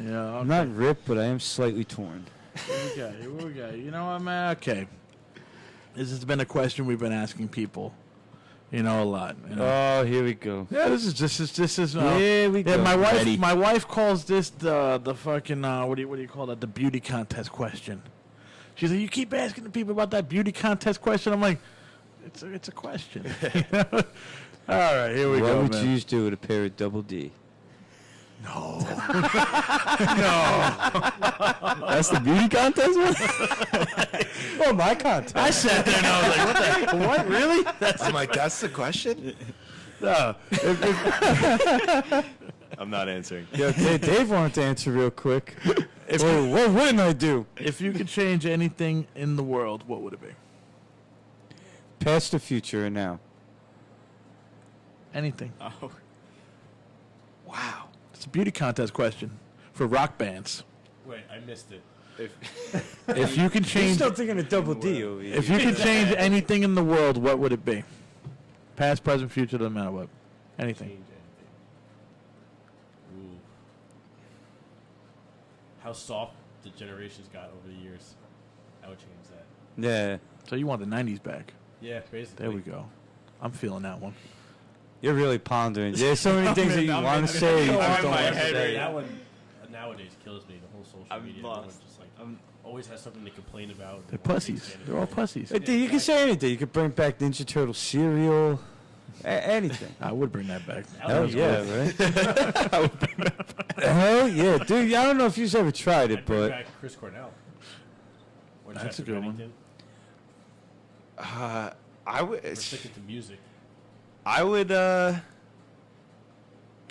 Yeah, I'm not ripped, but I am slightly torn. Here we go. You know what, man? Okay. This has been a question we've been asking people, a lot. You know? Oh, here we go. Yeah, this is. Here we Yeah, go. Ready. my wife calls this the fucking what do you call that? The beauty contest question. She's like, you keep asking the people about that beauty contest question. I'm like, it's a question. All right, here we go. What would man. you do with a pair of double D? No. That's the beauty contest one? Oh, my contest. I sat there and I was like, what the? What really? I'm like, that's the question? No. I'm not answering. Yo, Dave wanted to answer real quick. What wouldn't I do? If you could change anything in the world, what would it be? Past, the future, and now. Anything. Oh. Wow. It's a beauty contest question for rock bands. Wait, I missed it. If you can He's change, still thinking of double D over here. if you could change anything in the world, what would it be? Past, present, future, doesn't matter what. Anything. Change anything. Ooh. How soft the generations got over the years. I would change that. Yeah. So you want the '90s back? Yeah, basically. There we go. I'm feeling that one. You're really pondering. There's so many things that you want to say. You I'm just in don't my want to head say. right. That one nowadays kills me. The whole social I'm media. lost. Everyone just like always has something to complain about. They're pussies. They're all pussies. Hey, dude, you can say anything. You could bring back Ninja Turtle cereal. Anything. I would bring that back. Hell yeah, right? Hell yeah, dude. I don't know if you've ever tried it, I'd bring but back Chris Cornell. Or That's Chester a good one. Bennington. I We're would. sticking to music. I would. I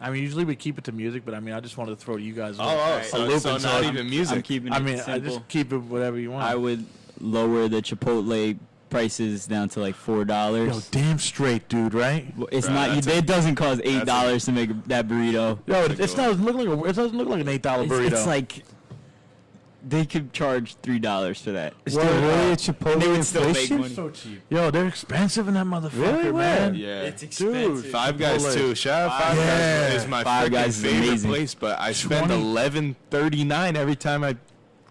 mean, usually we keep it to music, but I mean, I just wanted to throw you guys Oh, a so, loop so into not it. even music. I'm keeping I it mean, I simple. just keep it whatever you want. I would lower the Chipotle prices down to like $4. Yo, damn straight, dude, right? It's Bro, not. that's It doesn't cost that's $8 to make that burrito. Yo, it doesn't look like it doesn't look like an $8 burrito. It's like they could charge $3 for that. is there really a Chipotle They would still make inflation? money. So cheap. Yo, they're expensive in that motherfucker, Really? man. Yeah. It's Dude, expensive. Five Guys Chipotle. too. Shout out Five Yeah. Guys is my Five freaking Guys is favorite amazing. place, but I spend 20. $11.39 every time I.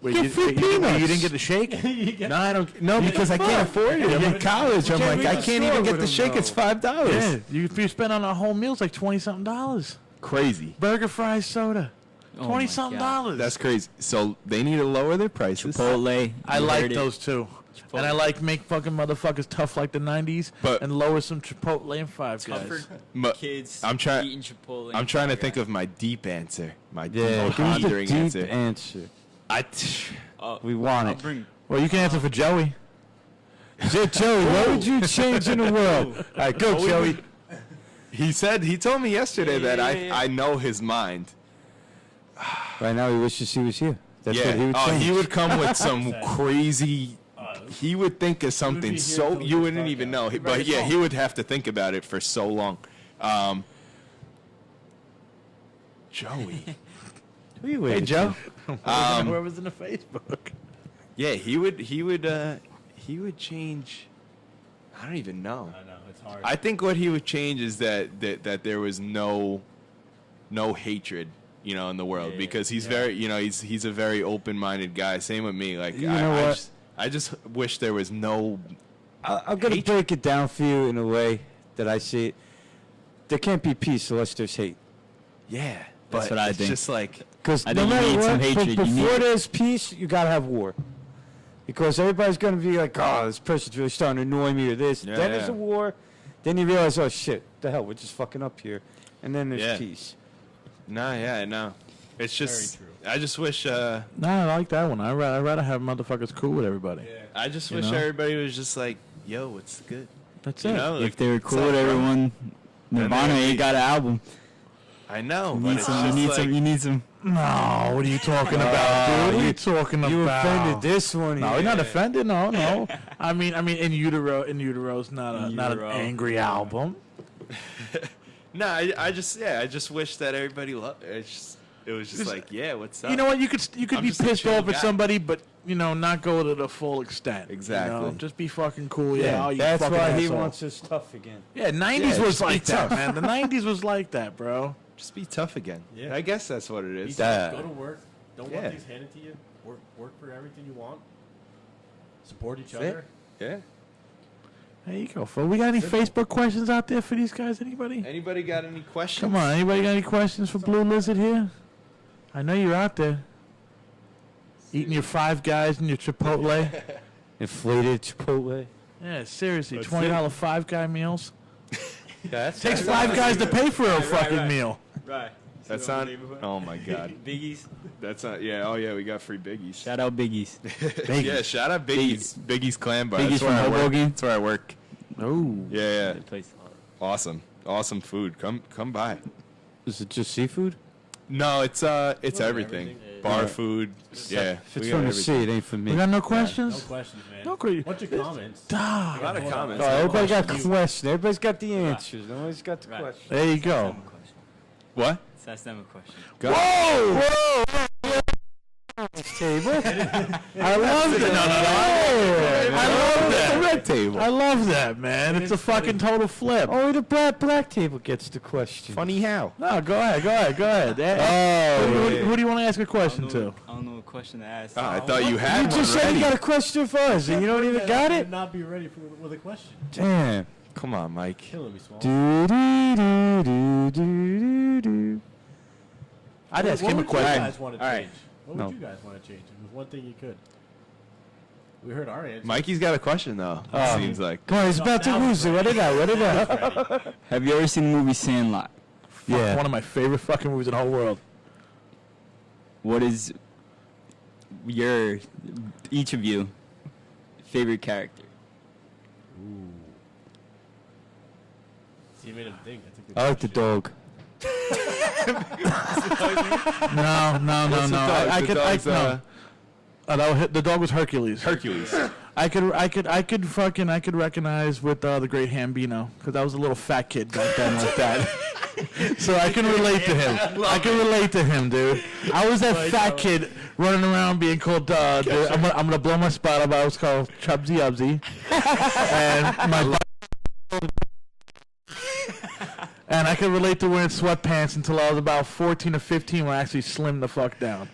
Wait, Get free peanuts. you didn't get the shake? No, I don't. No, because I can't afford it. I'm in college. I'm can't like, leave I the can't store even get with the them, shake. It's $5. Yeah, you spend on a whole meal, it's like $20-something. Crazy. Burger, fries, soda, Oh my $20-something. God. That's crazy. So they need to lower their prices. Chipotle. I you like heard it. those too. Chipotle. And I like make fucking motherfuckers tough like the '90s, But- and lower some Chipotle and Five Tougher Guys. But kids. I'm trying- eating Chipotle. I'm trying to think of my deep answer. My Yeah, deep give us the pondering deep answer. answer. Oh, We want I'll it. bring. Well, you can answer for Joey. Joey, what would you change in the world? All right, go, Joey. He told me yesterday that yeah. I know his mind. Right now, he wishes he was here. That's what he Yeah. would Oh, change. he would come with some crazy. He would think of something here so till we you get wouldn't dark even out. know. He'd write But a yeah, song. he would have to think about it for so long. Joey. Who you Hey, waving Joe. to? Whoever's in the Facebook. Yeah, he would change. I don't even know. I know it's hard. I think what he would change is that there was no hatred, in the world, Yeah, because he's yeah. very, he's a very open-minded guy. Same with me. Like You know what? I just wish there was no. I'm going to Hatred. break it down for you in a way that I see it. There can't be peace unless there's hate. Yeah, That's but what I it's think. just like Because I no think you matter need what, some hatred. You before need- there's peace, you got to have war. Because everybody's going to be like, oh, this person's really starting to annoy me or this. Yeah, Then there's yeah. a war. Then you realize, oh, shit, the hell, we're just fucking up here. And then there's Yeah. peace. no. It's just Very I just wish Nah, I like that one. I'd rather have motherfuckers cool with everybody. yeah. I just You wish know? everybody was just like, yo, what's good? That's You it. know, like, If they were it's cool not with wrong. everyone, Nirvana they- ain't got an album. I know, You but need it's some. just You need like, some. You need some. No, what are you talking about, dude? What are you talking about? You offended this one No, here. we're not offended. No. I mean, in utero's not In not an Utero. angry album. No, I just wish that everybody loved it. It was just like, yeah, what's up? You know what? You could I'm be just a pissed chill off at guy. somebody, but not go to the full extent. Exactly. Just be fucking cool. Yeah, you that's fucking why he asshole. wants his stuff again. Yeah, 90s Yeah, was just be like that, tough. man. The 90s was like that, bro. Just be tough again. Yeah. I guess that's what it Be is. tough, go to work. Don't Yeah. want things handed to you. Work for everything you want. Support each That's it. other. Yeah. There you go, Phil. We got any Facebook questions out there for these guys? Anybody? Anybody got any questions? Come on, anybody got any questions for Blue Lizard here? I know you're out there. Eating your Five Guys and your Chipotle. Inflated Chipotle. Yeah, seriously, $20 Five Guy meals. Takes Five Guys to pay for a fucking right. meal. Right. That's not. Oh my God. Biggies. That's not. Yeah. Oh yeah. We got free biggies. Shout out Biggies. Yeah. Shout out Biggie's. Biggie's Clam Bar. Biggie's That's where I from work. Hoboken. That's where I work. Oh. Yeah. Good place. Awesome food. Come by. Is it just seafood? No, it's everything. everything. Bar Yeah. food. Yeah. If it's we got from the everything. sea, it ain't for me. We got no No questions? questions, man. No que- What's your comments? A lot of comments. Oh, everybody got questions. questions. Everybody's got the answers. Nobody's got the Right. questions. There you go. What? Let's ask them a question. Go. Whoa! Table. I love that. I love that. Red table. I love that, man. It's a fucking total flip. Only the black table gets the question. Funny how? No, go ahead. Who do you want to ask a question to? I don't know what question to ask. I thought you had You one just said ready. you got a question for us, and you don't even got I it? would not be ready with a question. Damn. Come on, Mike. Killing me, Small. Do do do do do do. I'd ask What him a would you question. guys want to All right. change? What No. would you guys want to change? If there's one thing you could. We heard our answer. Mikey's got a question though. It seems like. Come on, he's about to lose it. What it out? Have you ever seen the movie Sandlot? Yeah. One of my favorite fucking movies in the whole world. What is your, each of you, favorite character? See, you made him think. That's a good I like the question. dog. No. The dog was Hercules. Hercules. I could recognize with the great Hambino because I was a little fat kid back then like that. So I can relate to him. I can relate to him, dude. I was that fat kid running around being called. I'm gonna blow my spot up. I was called Chubsy Ubsy, and my. And I could relate to wearing sweatpants until I was about 14 or 15 when I actually slimmed the fuck down.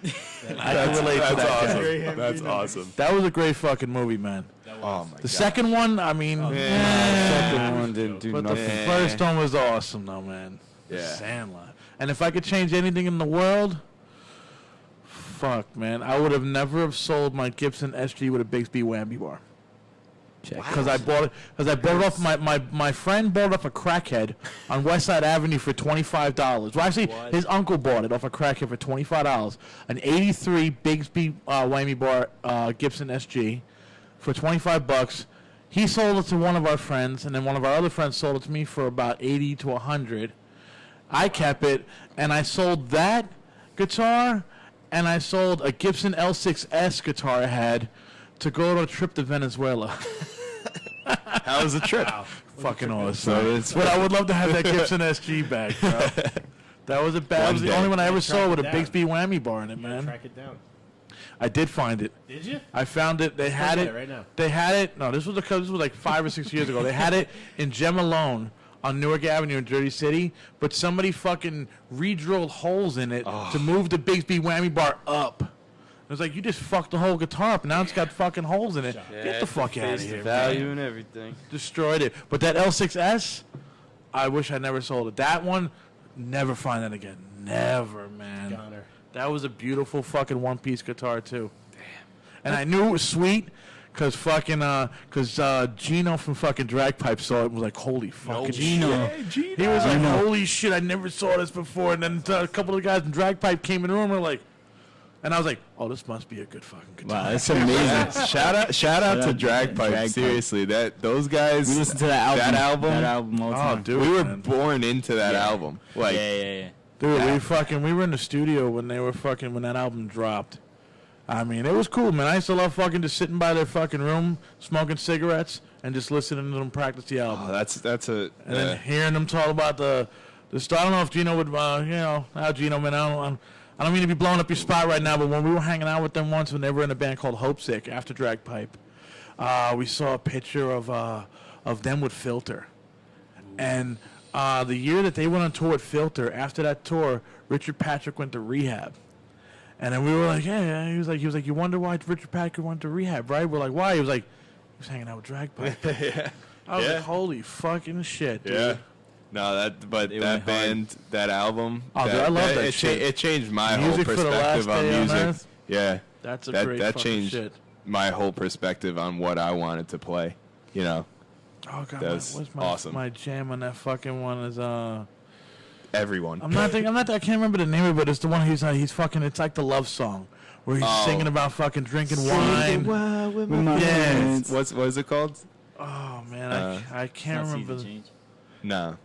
I could relate to that. awesome. Guy. That's awesome. That was a great fucking movie, man. Oh my The second one, I mean, Second one didn't do but the nothing. first one was awesome, though, man. Yeah. Sandlot. And if I could change anything in the world, fuck, man, I would have never have sold my Gibson SG with a Bixby whammy bar. Because I bought it off my friend bought it off a crackhead on West Side Avenue for $25. Well, actually, his uncle bought it off a crackhead for $25. An '83 Bixby whammy bar Gibson SG for $25. He sold it to one of our friends, and then one of our other friends sold it to me for about $80 to $100. I kept it, and I sold that guitar, and I sold a Gibson L6S guitar I had to go on a trip to Venezuela. How was the trip? Fucking awesome. So it's But I would love to have that Gibson SG back, bro. That was that was the day. only one I ever saw with a down. Bixby whammy bar in it, You gotta man. track it down. I did find it. Did you? I found it. They had look it at it right now. They had it. No, this was like 5 or 6 years ago. They had it in Gem Alone on Newark Avenue in Jersey City, but somebody fucking re-drilled holes in it to move the Bixby whammy bar up. It was like, you just fucked the whole guitar up, and now it's got fucking holes in it. Get the fuck out of Face the here, value man. and everything. Destroyed it. But that L6S, I wish I never sold it. That one, never find that again. Never, man. Goner. That was a beautiful fucking one-piece guitar, too. Damn. And I knew it was sweet, because Gino from fucking Dragpipe saw it and was like, holy fucking Gino. shit. He was like, holy shit, I never saw this before. And then a couple of guys from Dragpipe came in the room and were like, and I was like, oh, this must be a good fucking guitar. Wow, that's amazing. Shout out to Dragpipe. Dragpipe. Seriously, those guys. We listened to that album. That album. That album all the Oh, time. dude. We were man. born into that album. Like, Yeah. Dude, we were in the studio when when that album dropped. I mean, it was cool, man. I used to love fucking just sitting by their fucking room, smoking cigarettes, and just listening to them practice the album. oh, that's a. And then hearing them talk about the stuff. I don't know if Gino would, how Gino, man, I I don't mean to be blowing up your spot right now, but when we were hanging out with them once when they were in a band called Hope Sick after Drag Pipe, we saw a picture of them with Filter. And the year that they went on tour with Filter, after that tour, Richard Patrick went to rehab. And then we were like, hey, he was like, you wonder why Richard Patrick went to rehab, right? We're like, why? He was like, he was hanging out with Drag Pipe. Yeah. I was like, holy fucking shit, dude. Yeah. No, that band, that album. Oh, dude, I love that shit. It changed my Music whole for the perspective Last on Day on music. Earth? Yeah. That's a that great that fucking changed shit. my whole perspective on what I wanted to play. You know, Oh god, That's what's my awesome. my jam on that fucking one is everyone. I can't remember the name of it, but it's the one he's fucking, it's like the love song where he's singing about fucking drinking wine. Yeah. What is it called? Oh man, I can't remember. No,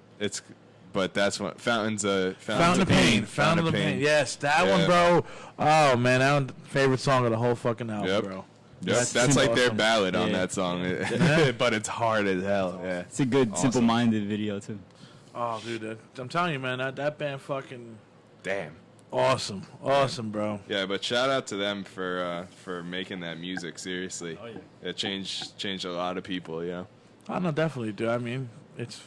but that's what Fountain of Pain. Yes, that one, Yeah. bro. Oh man, that one, favorite song of the whole fucking album, Yep. bro. Yep. That's like their awesome. ballad on Yeah. that song, but it's hard as hell. Yeah. It's a good, Awesome. simple-minded video too. Oh dude, I'm telling you, man, that band fucking Damn. awesome, bro. Yeah, but shout out to them for making that music. Seriously, Oh, yeah. it changed a lot of people. You know. I know, definitely, dude. I mean, it's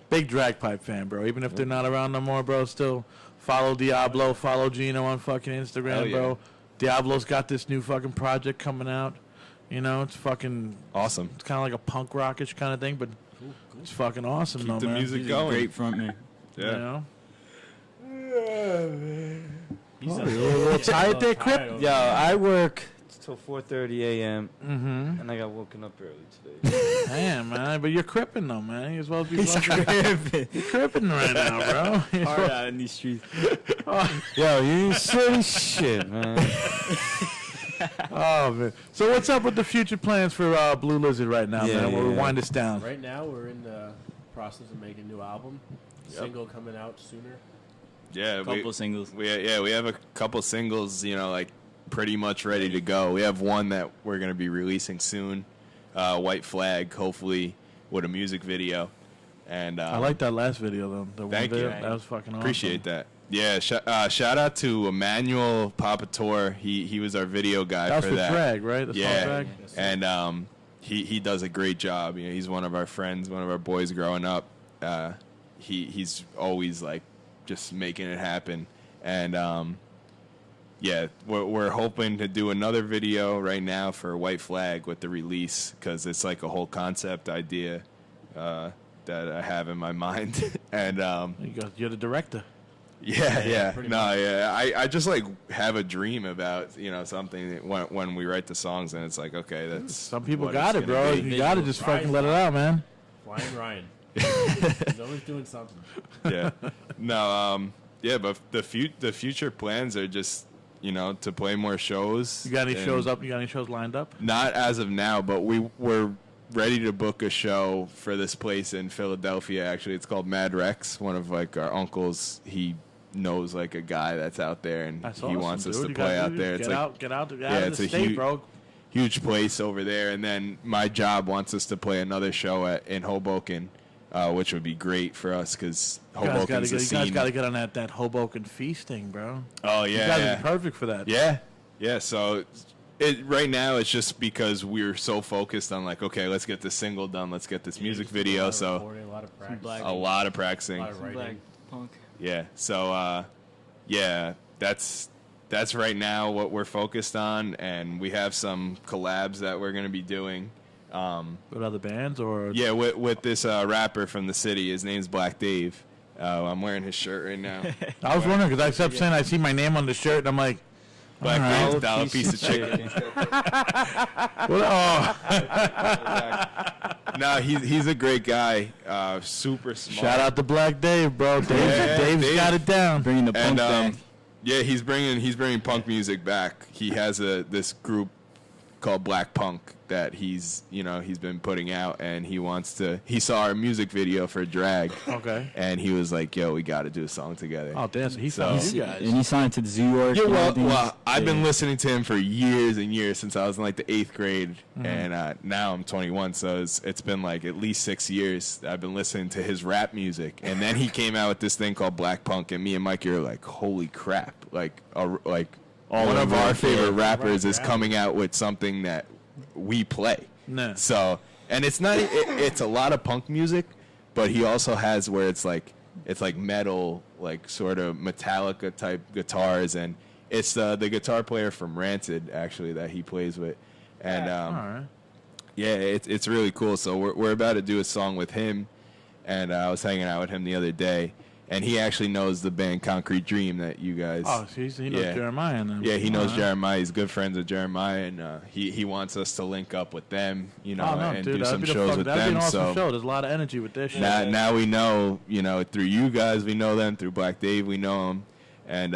big Drag Pipe fan, bro. Even if they're not around no more, bro, still follow Diablo, follow Gino on fucking Instagram, Hell yeah. bro. Diablo's got this new fucking project coming out. You know, it's fucking Awesome. It's kind of like a punk rockish kind of thing, but it's fucking awesome, Keep though, the man. music He's going. a great frontman. Yeah. You know? He's Oh, you're a little tired there, Crip? Yo, I work till 4:30 a.m. Mm-hmm. and I got woken up early today. Damn, man. But you're cripping, though, man. You're as well be He's fucking- cripping. You're cripping right now, bro. You're Hard out in these streets. Yo, you silly shit, man. Oh, man. So what's up with the future plans for Blue Lizard right now, Yeah, man? We'll yeah. wind this down. Right now, we're in the process of making a new album. Single coming out sooner. Yeah. Couple singles. We have a couple singles. You know, like pretty much ready to go. We have one that we're gonna be releasing soon. White Flag, hopefully with a music video. And I like that last video, though. The Thank one you. video. That was fucking awesome. appreciate that. Yeah, shout out to Emmanuel Papator. He was our video guy That was for for that. Drag, right? The song Yeah, Drag? and he does a great job. You know, he's one of our friends, one of our boys growing up. He's always like just making it happen, and yeah, we're hoping to do another video right now for White Flag with the release because it's like a whole concept idea that I have in my mind, and You're the director. yeah. pretty No, yeah. I just like have a dream about, you know, something that when we write the songs and it's like, okay, that's Some people what got it's it, gonna bro. be. You got to just fucking let it out, man. Flying Ryan. He's always doing something. Yeah. No, yeah, but the future plans are just, you know, to play more shows. You got any and shows up? You got any shows lined up? Not as of now, but we're ready to book a show for this place in Philadelphia. Actually, it's called Mad Rex. One of like our uncles, he knows like a guy that's out there, and That's he awesome, wants us dude. to You play gotta out there. It's like get out of it's the a state, bro. huge place over there, and then my job wants us to play another show in Hoboken, which would be great for us because Hoboken's a You scene. guys got to get on that Hoboken feasting, bro. Oh You yeah, guys yeah. are perfect for that. Yeah. So right now it's just because we're so focused on like, okay, let's get this single done, let's get this music video. So Recording, a lot of practice. black- a lot of practicing. A lot of Black writing. punk. Yeah. So yeah, that's right now what we're focused on, and we have some collabs that we're gonna be doing. With other bands or Yeah, with this rapper from the city. His name's Black Dave. I'm wearing his shirt right now. I was wondering because I kept saying I see my name on the shirt and I'm like, Black All right. Dave's dollar piece of chicken. oh, No, he's a great guy. Super smart. shout out to Black Dave, bro. Dave's Dave. got it down. Bringing the punk And back. yeah, he's bringing punk music back. He has this group called Black Punk that he's been putting out, and he saw our music video for Drag, Okay. and he was like, "Yo, we got to do a song together." Oh, damn. So he So- found you guys. And he signed to the Zoo Org. Yeah, and well, everything. I've been listening to him for years and years since I was in like the 8th grade, and now I'm 21, so it's been like at least 6 years that I've been listening to his rap music, and then he came out with this thing called Black Punk, and me and Mikey were like, "Holy crap!" like one of our favorite rappers is coming out with something that we play. No. So, and it's not it's a lot of punk music, but he also has where it's like metal, like sort of Metallica type guitars, and it's the guitar player from Rancid actually that he plays with, and All right. yeah, it's really cool. So we're about to do a song with him, and I was hanging out with him the other day, and he actually knows the band Concrete Dream that you guys. Oh, so he knows Jeremiah. And them. Yeah, he knows All right. Jeremiah. He's good friends with Jeremiah, and he wants us to link up with them, you know, Oh, no, and dude, do that'd some be the shows fuck- with that'd be them. an awesome So show. There's a lot of energy with this shit. now we know, you know, through you guys, we know them. Through Black Dave, we know him. And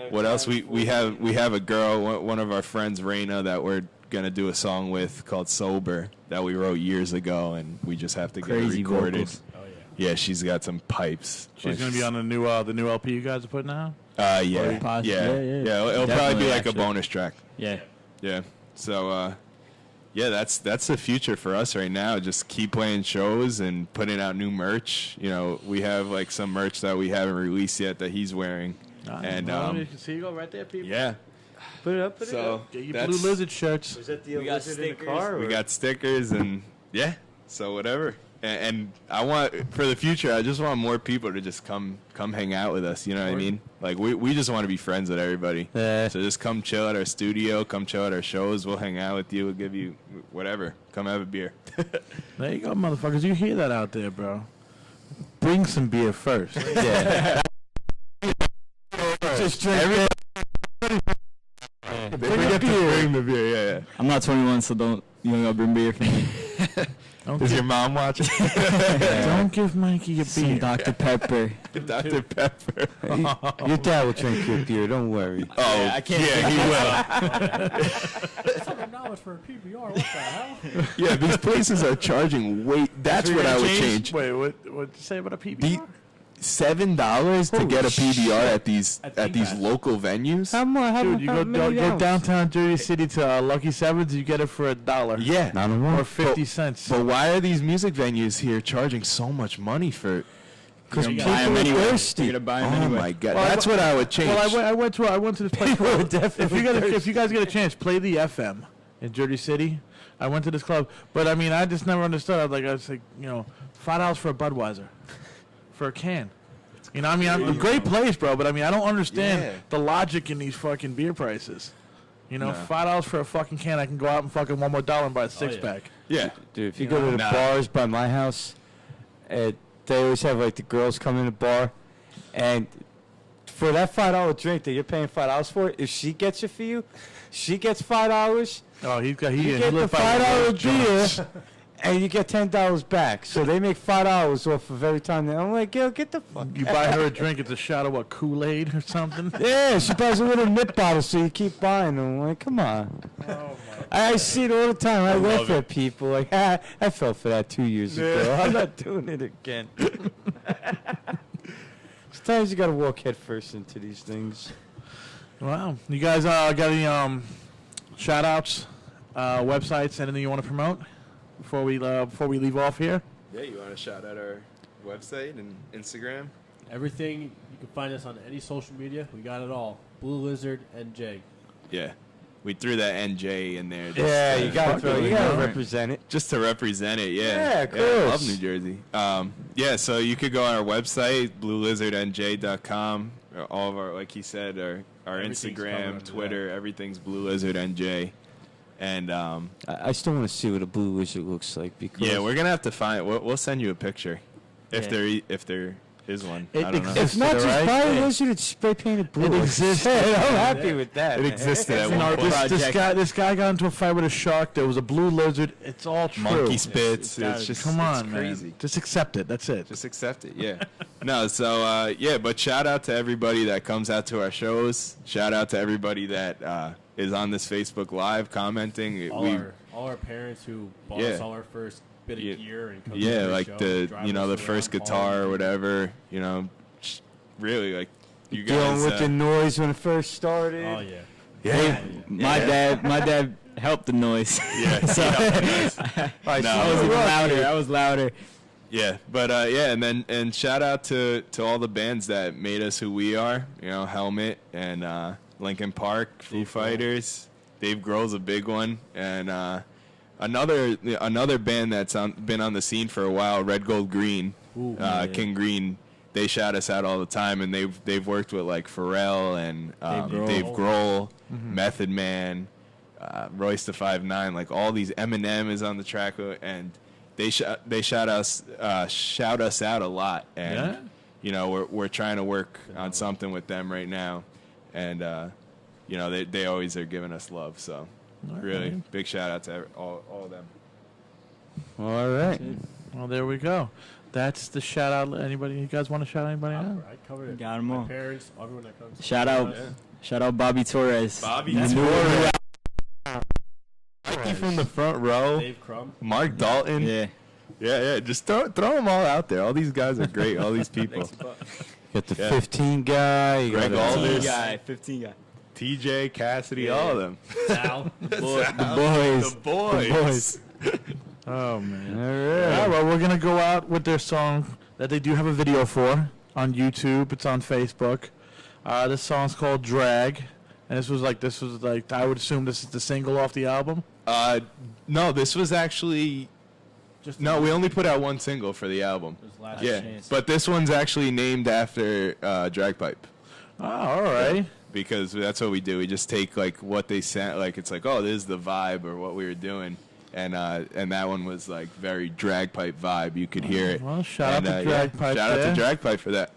what else? We have a girl, one of our friends, Raina, that we're gonna do a song with called Sober that we wrote years ago, and we just have to get it Crazy recorded. vocals. Oh yeah. Yeah, she's got some pipes. She's gonna be on the new LP you guys are putting out. Yeah, Possibly. yeah. It'll probably Definitely, be like actually. a bonus track. Yeah. Yeah. So, yeah, that's the future for us right now. Just keep playing shows and putting out new merch. You know, we have like some merch that we haven't released yet that he's wearing. And you can see you go right there, people. yeah. Put it up. Put it So up. Get your that's- Blue Lizard shirts. Was that the We got lizard in the stickers. car? we or- got stickers and yeah. So whatever. And I want for the future. I just want more people to just come hang out with us. You know what I mean? Like we just want to be friends with everybody. Yeah. So just come chill at our studio. Come chill at our shows. We'll hang out with you. We'll give you whatever. Come have a beer. There you go, motherfuckers. You hear that out there, bro? Bring some beer first. Yeah. Just drink. Bring the beer. Yeah. I'm not 21, so you don't gotta bring beer for me. Is your mom watching? Don't give Mikey a Some beer. Dr. Pepper. Dr. Pepper. Your dad will drink your beer. Don't worry. Oh, I can't yeah, he will. $7 for a PBR. What the hell? Yeah, these places are charging way. That's what I would change. Wait, what you say about a PBR? The $7 to get a PBR at these At these Think local venues. How much? Dude, you go downtown Jersey City to Lucky Sevens, you get it for $1. Yeah, Not a one. Or 50 cents. but why are these music venues here charging so much money for? Because You're people gonna buy 'em are anyway. thirsty. You're gonna buy 'em Oh anyway. my god, Well, that's what I would change. Well, I went to this place. People are If definitely if you guys get a chance, play the FM in Jersey City. I went to this club, but I mean, I just never understood. I was like, you know, $5 for a Budweiser, for a can. You know, I mean, a great place, bro. But I mean, I don't understand Yeah. the logic in these fucking beer prices. You know, No. $5 for a fucking can. I can go out and fucking one more dollar and buy a six yeah. pack. yeah, Dude, if you go to the Nah. bars by my house, they always have like the girls come in the bar, and for that $5 drink that you're paying $5 for, if she gets it for you, she gets $5. Oh, he You get the lived by one of $5 those joints. beer, and you get $10 back. So they make $5 off of every time. I'm like, yo, get the fuck. You buy her a drink, it's a shot of what, Kool-Aid or something? Yeah, she buys a little nip bottle, so you keep buying them. I'm like, come on. I see it all the time. I laugh at people like, I fell for that 2 years ago. I'm not doing it again. Sometimes you gotta walk head first into these things. Wow. You guys got any shout-outs, websites, anything you want to promote before we leave off here? yeah. You want to shout out our website and Instagram? Everything you can find us on any social media. We got it all. Blue Lizard NJ. Yeah, we threw that NJ in there. Just, Yeah, you gotta fuck it, you gotta man. represent it. Just to represent it, yeah. Yeah, of I course. love New Jersey. Yeah, so you could go on our website, bluelizardnj.com. All of our, like he said, our Everything's covered Instagram, under Twitter, everything's Blue Lizard NJ. And I still want to see what a blue lizard looks like because yeah, we're gonna have to find. We'll send you a picture if Yeah. there is one. It I don't know. exists. it's not just right? buy a Yeah. lizard; it's spray painted blue. It exists. I'm happy with that. It man. existed at You know, one point. this guy got into a fight with a shark. There was a blue lizard. It's all true. Monkey spits. It's It's just Come on, it's man. crazy. Just accept it. That's it. Just accept it, yeah. No, so yeah, but shout out to everybody that comes out to our shows. Shout out to everybody that is on this Facebook Live commenting. All our parents who bought Yeah. us all our first bit of Yeah. gear and come to Yeah, every like show, the drive us the around, first call guitar them. or whatever. Really like you Dealing guys. with the noise when it first started. Oh yeah. yeah, My dad helped the noise. yeah. So Nice. I was even louder. I was louder. Yeah, but and shout out to all the bands that made us who we are. You know, Helmet and Linkin Park, Foo Fighters. Dave Grohl's a big one, and another band that's been on the scene for a while, Red Gold Green, King Green. They shout us out all the time, and they've worked with like Pharrell and Dave Grohl, Method Man, Royce the 5'9", like all these. Eminem is on the track, and they shout us out a lot, and you know we're trying to work on something with them right now, and you know they always are giving us love, so really big shout out to all of them. All right. Well, there we go. That's the shout out. Anybody? You guys want to shout anybody out? I covered it. Got 'em all. My parents, everyone that comes. Shout out Bobby Torres. Bobby Torres. Mikey from the front row. Dave Crumb. Mark Dalton. Yeah. Just throw them all out there. All these guys are great. All these people. Got the 15 guy. You Greg got Alders. 15 guy. TJ, Cassidy, all of them. Sal. the boys. The boys. Oh man! All right. Yeah, well, we're gonna go out with their song that they do have a video for on YouTube. It's on Facebook. This song's called "Drag," and this was like I would assume this is the single off the album. No, this was actually we only put out one single for the album. Yeah, but this one's actually named after Drag Pipe. Oh, all right. Because that's what we do. We just take like what they sent, like it's like, oh, this is the vibe or what we were doing. And that one was like very drag pipe vibe. You could hear it. Well, shout out to Drag Pipe. Shout out to Drag Pipe for that.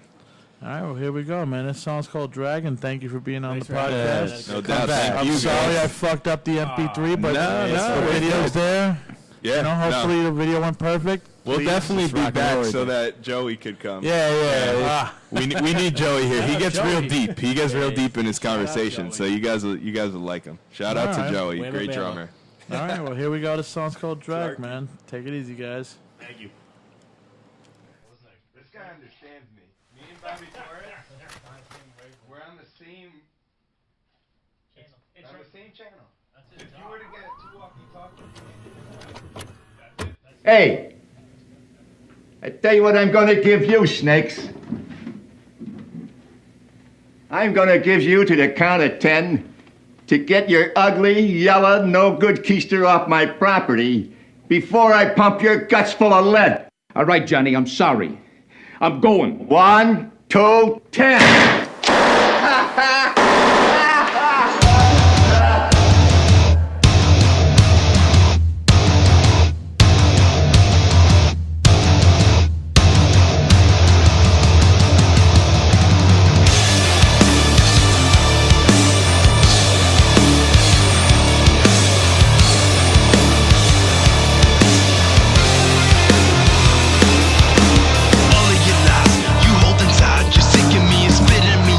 All right, well, here we go, man. This song's called Drag, and thank you for being on the podcast. No doubt. Thank I'm you, sorry guys. I fucked up the MP3, but No, the video's there. Yeah. You know, hopefully the video went perfect. We'll Please, definitely just be rock and back roll so with it. that Joey could come. Yeah. We need Joey here. He gets real Joey. deep. He gets real deep in his Shout out conversation. So Joey. you guys will like him. Shout out All to right. Joey, Wham great Bam. drummer. All right, well, here we go. This song's called Drag, man. Take it easy, guys. Thank you. This guy understands me. Me and Bobby Torres, we're on the same channel. If you were to get two walkie-talkies. Hey, I tell you what I'm going to give you, snakes. I'm going to give you to the count of 10 to get your ugly, yellow, no-good keister off my property before I pump your guts full of lead. All right, Johnny, I'm sorry. I'm going. 1, 2, 10. All of your lies, you holding tight, you're sick of me and spitting me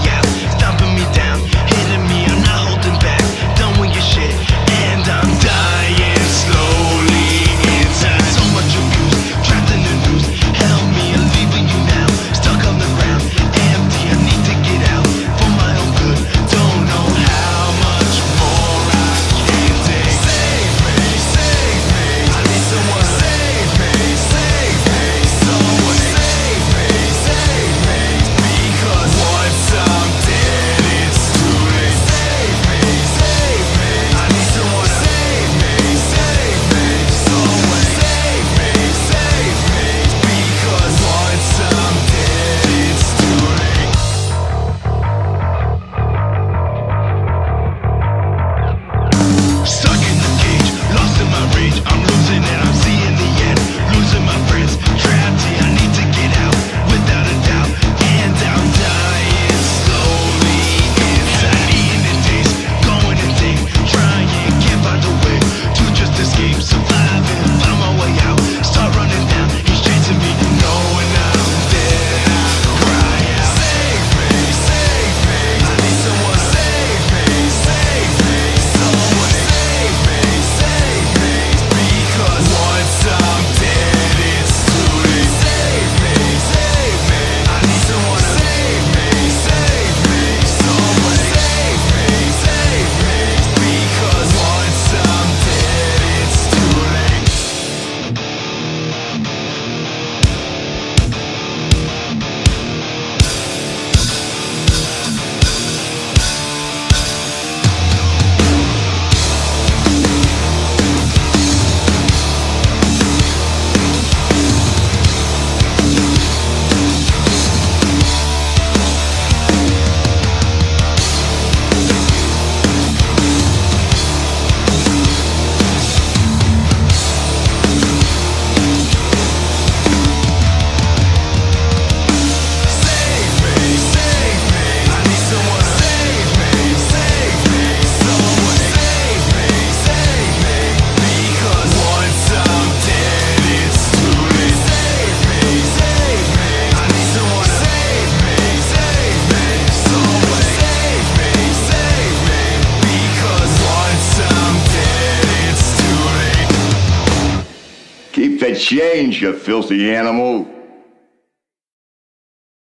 for change, you filthy animal.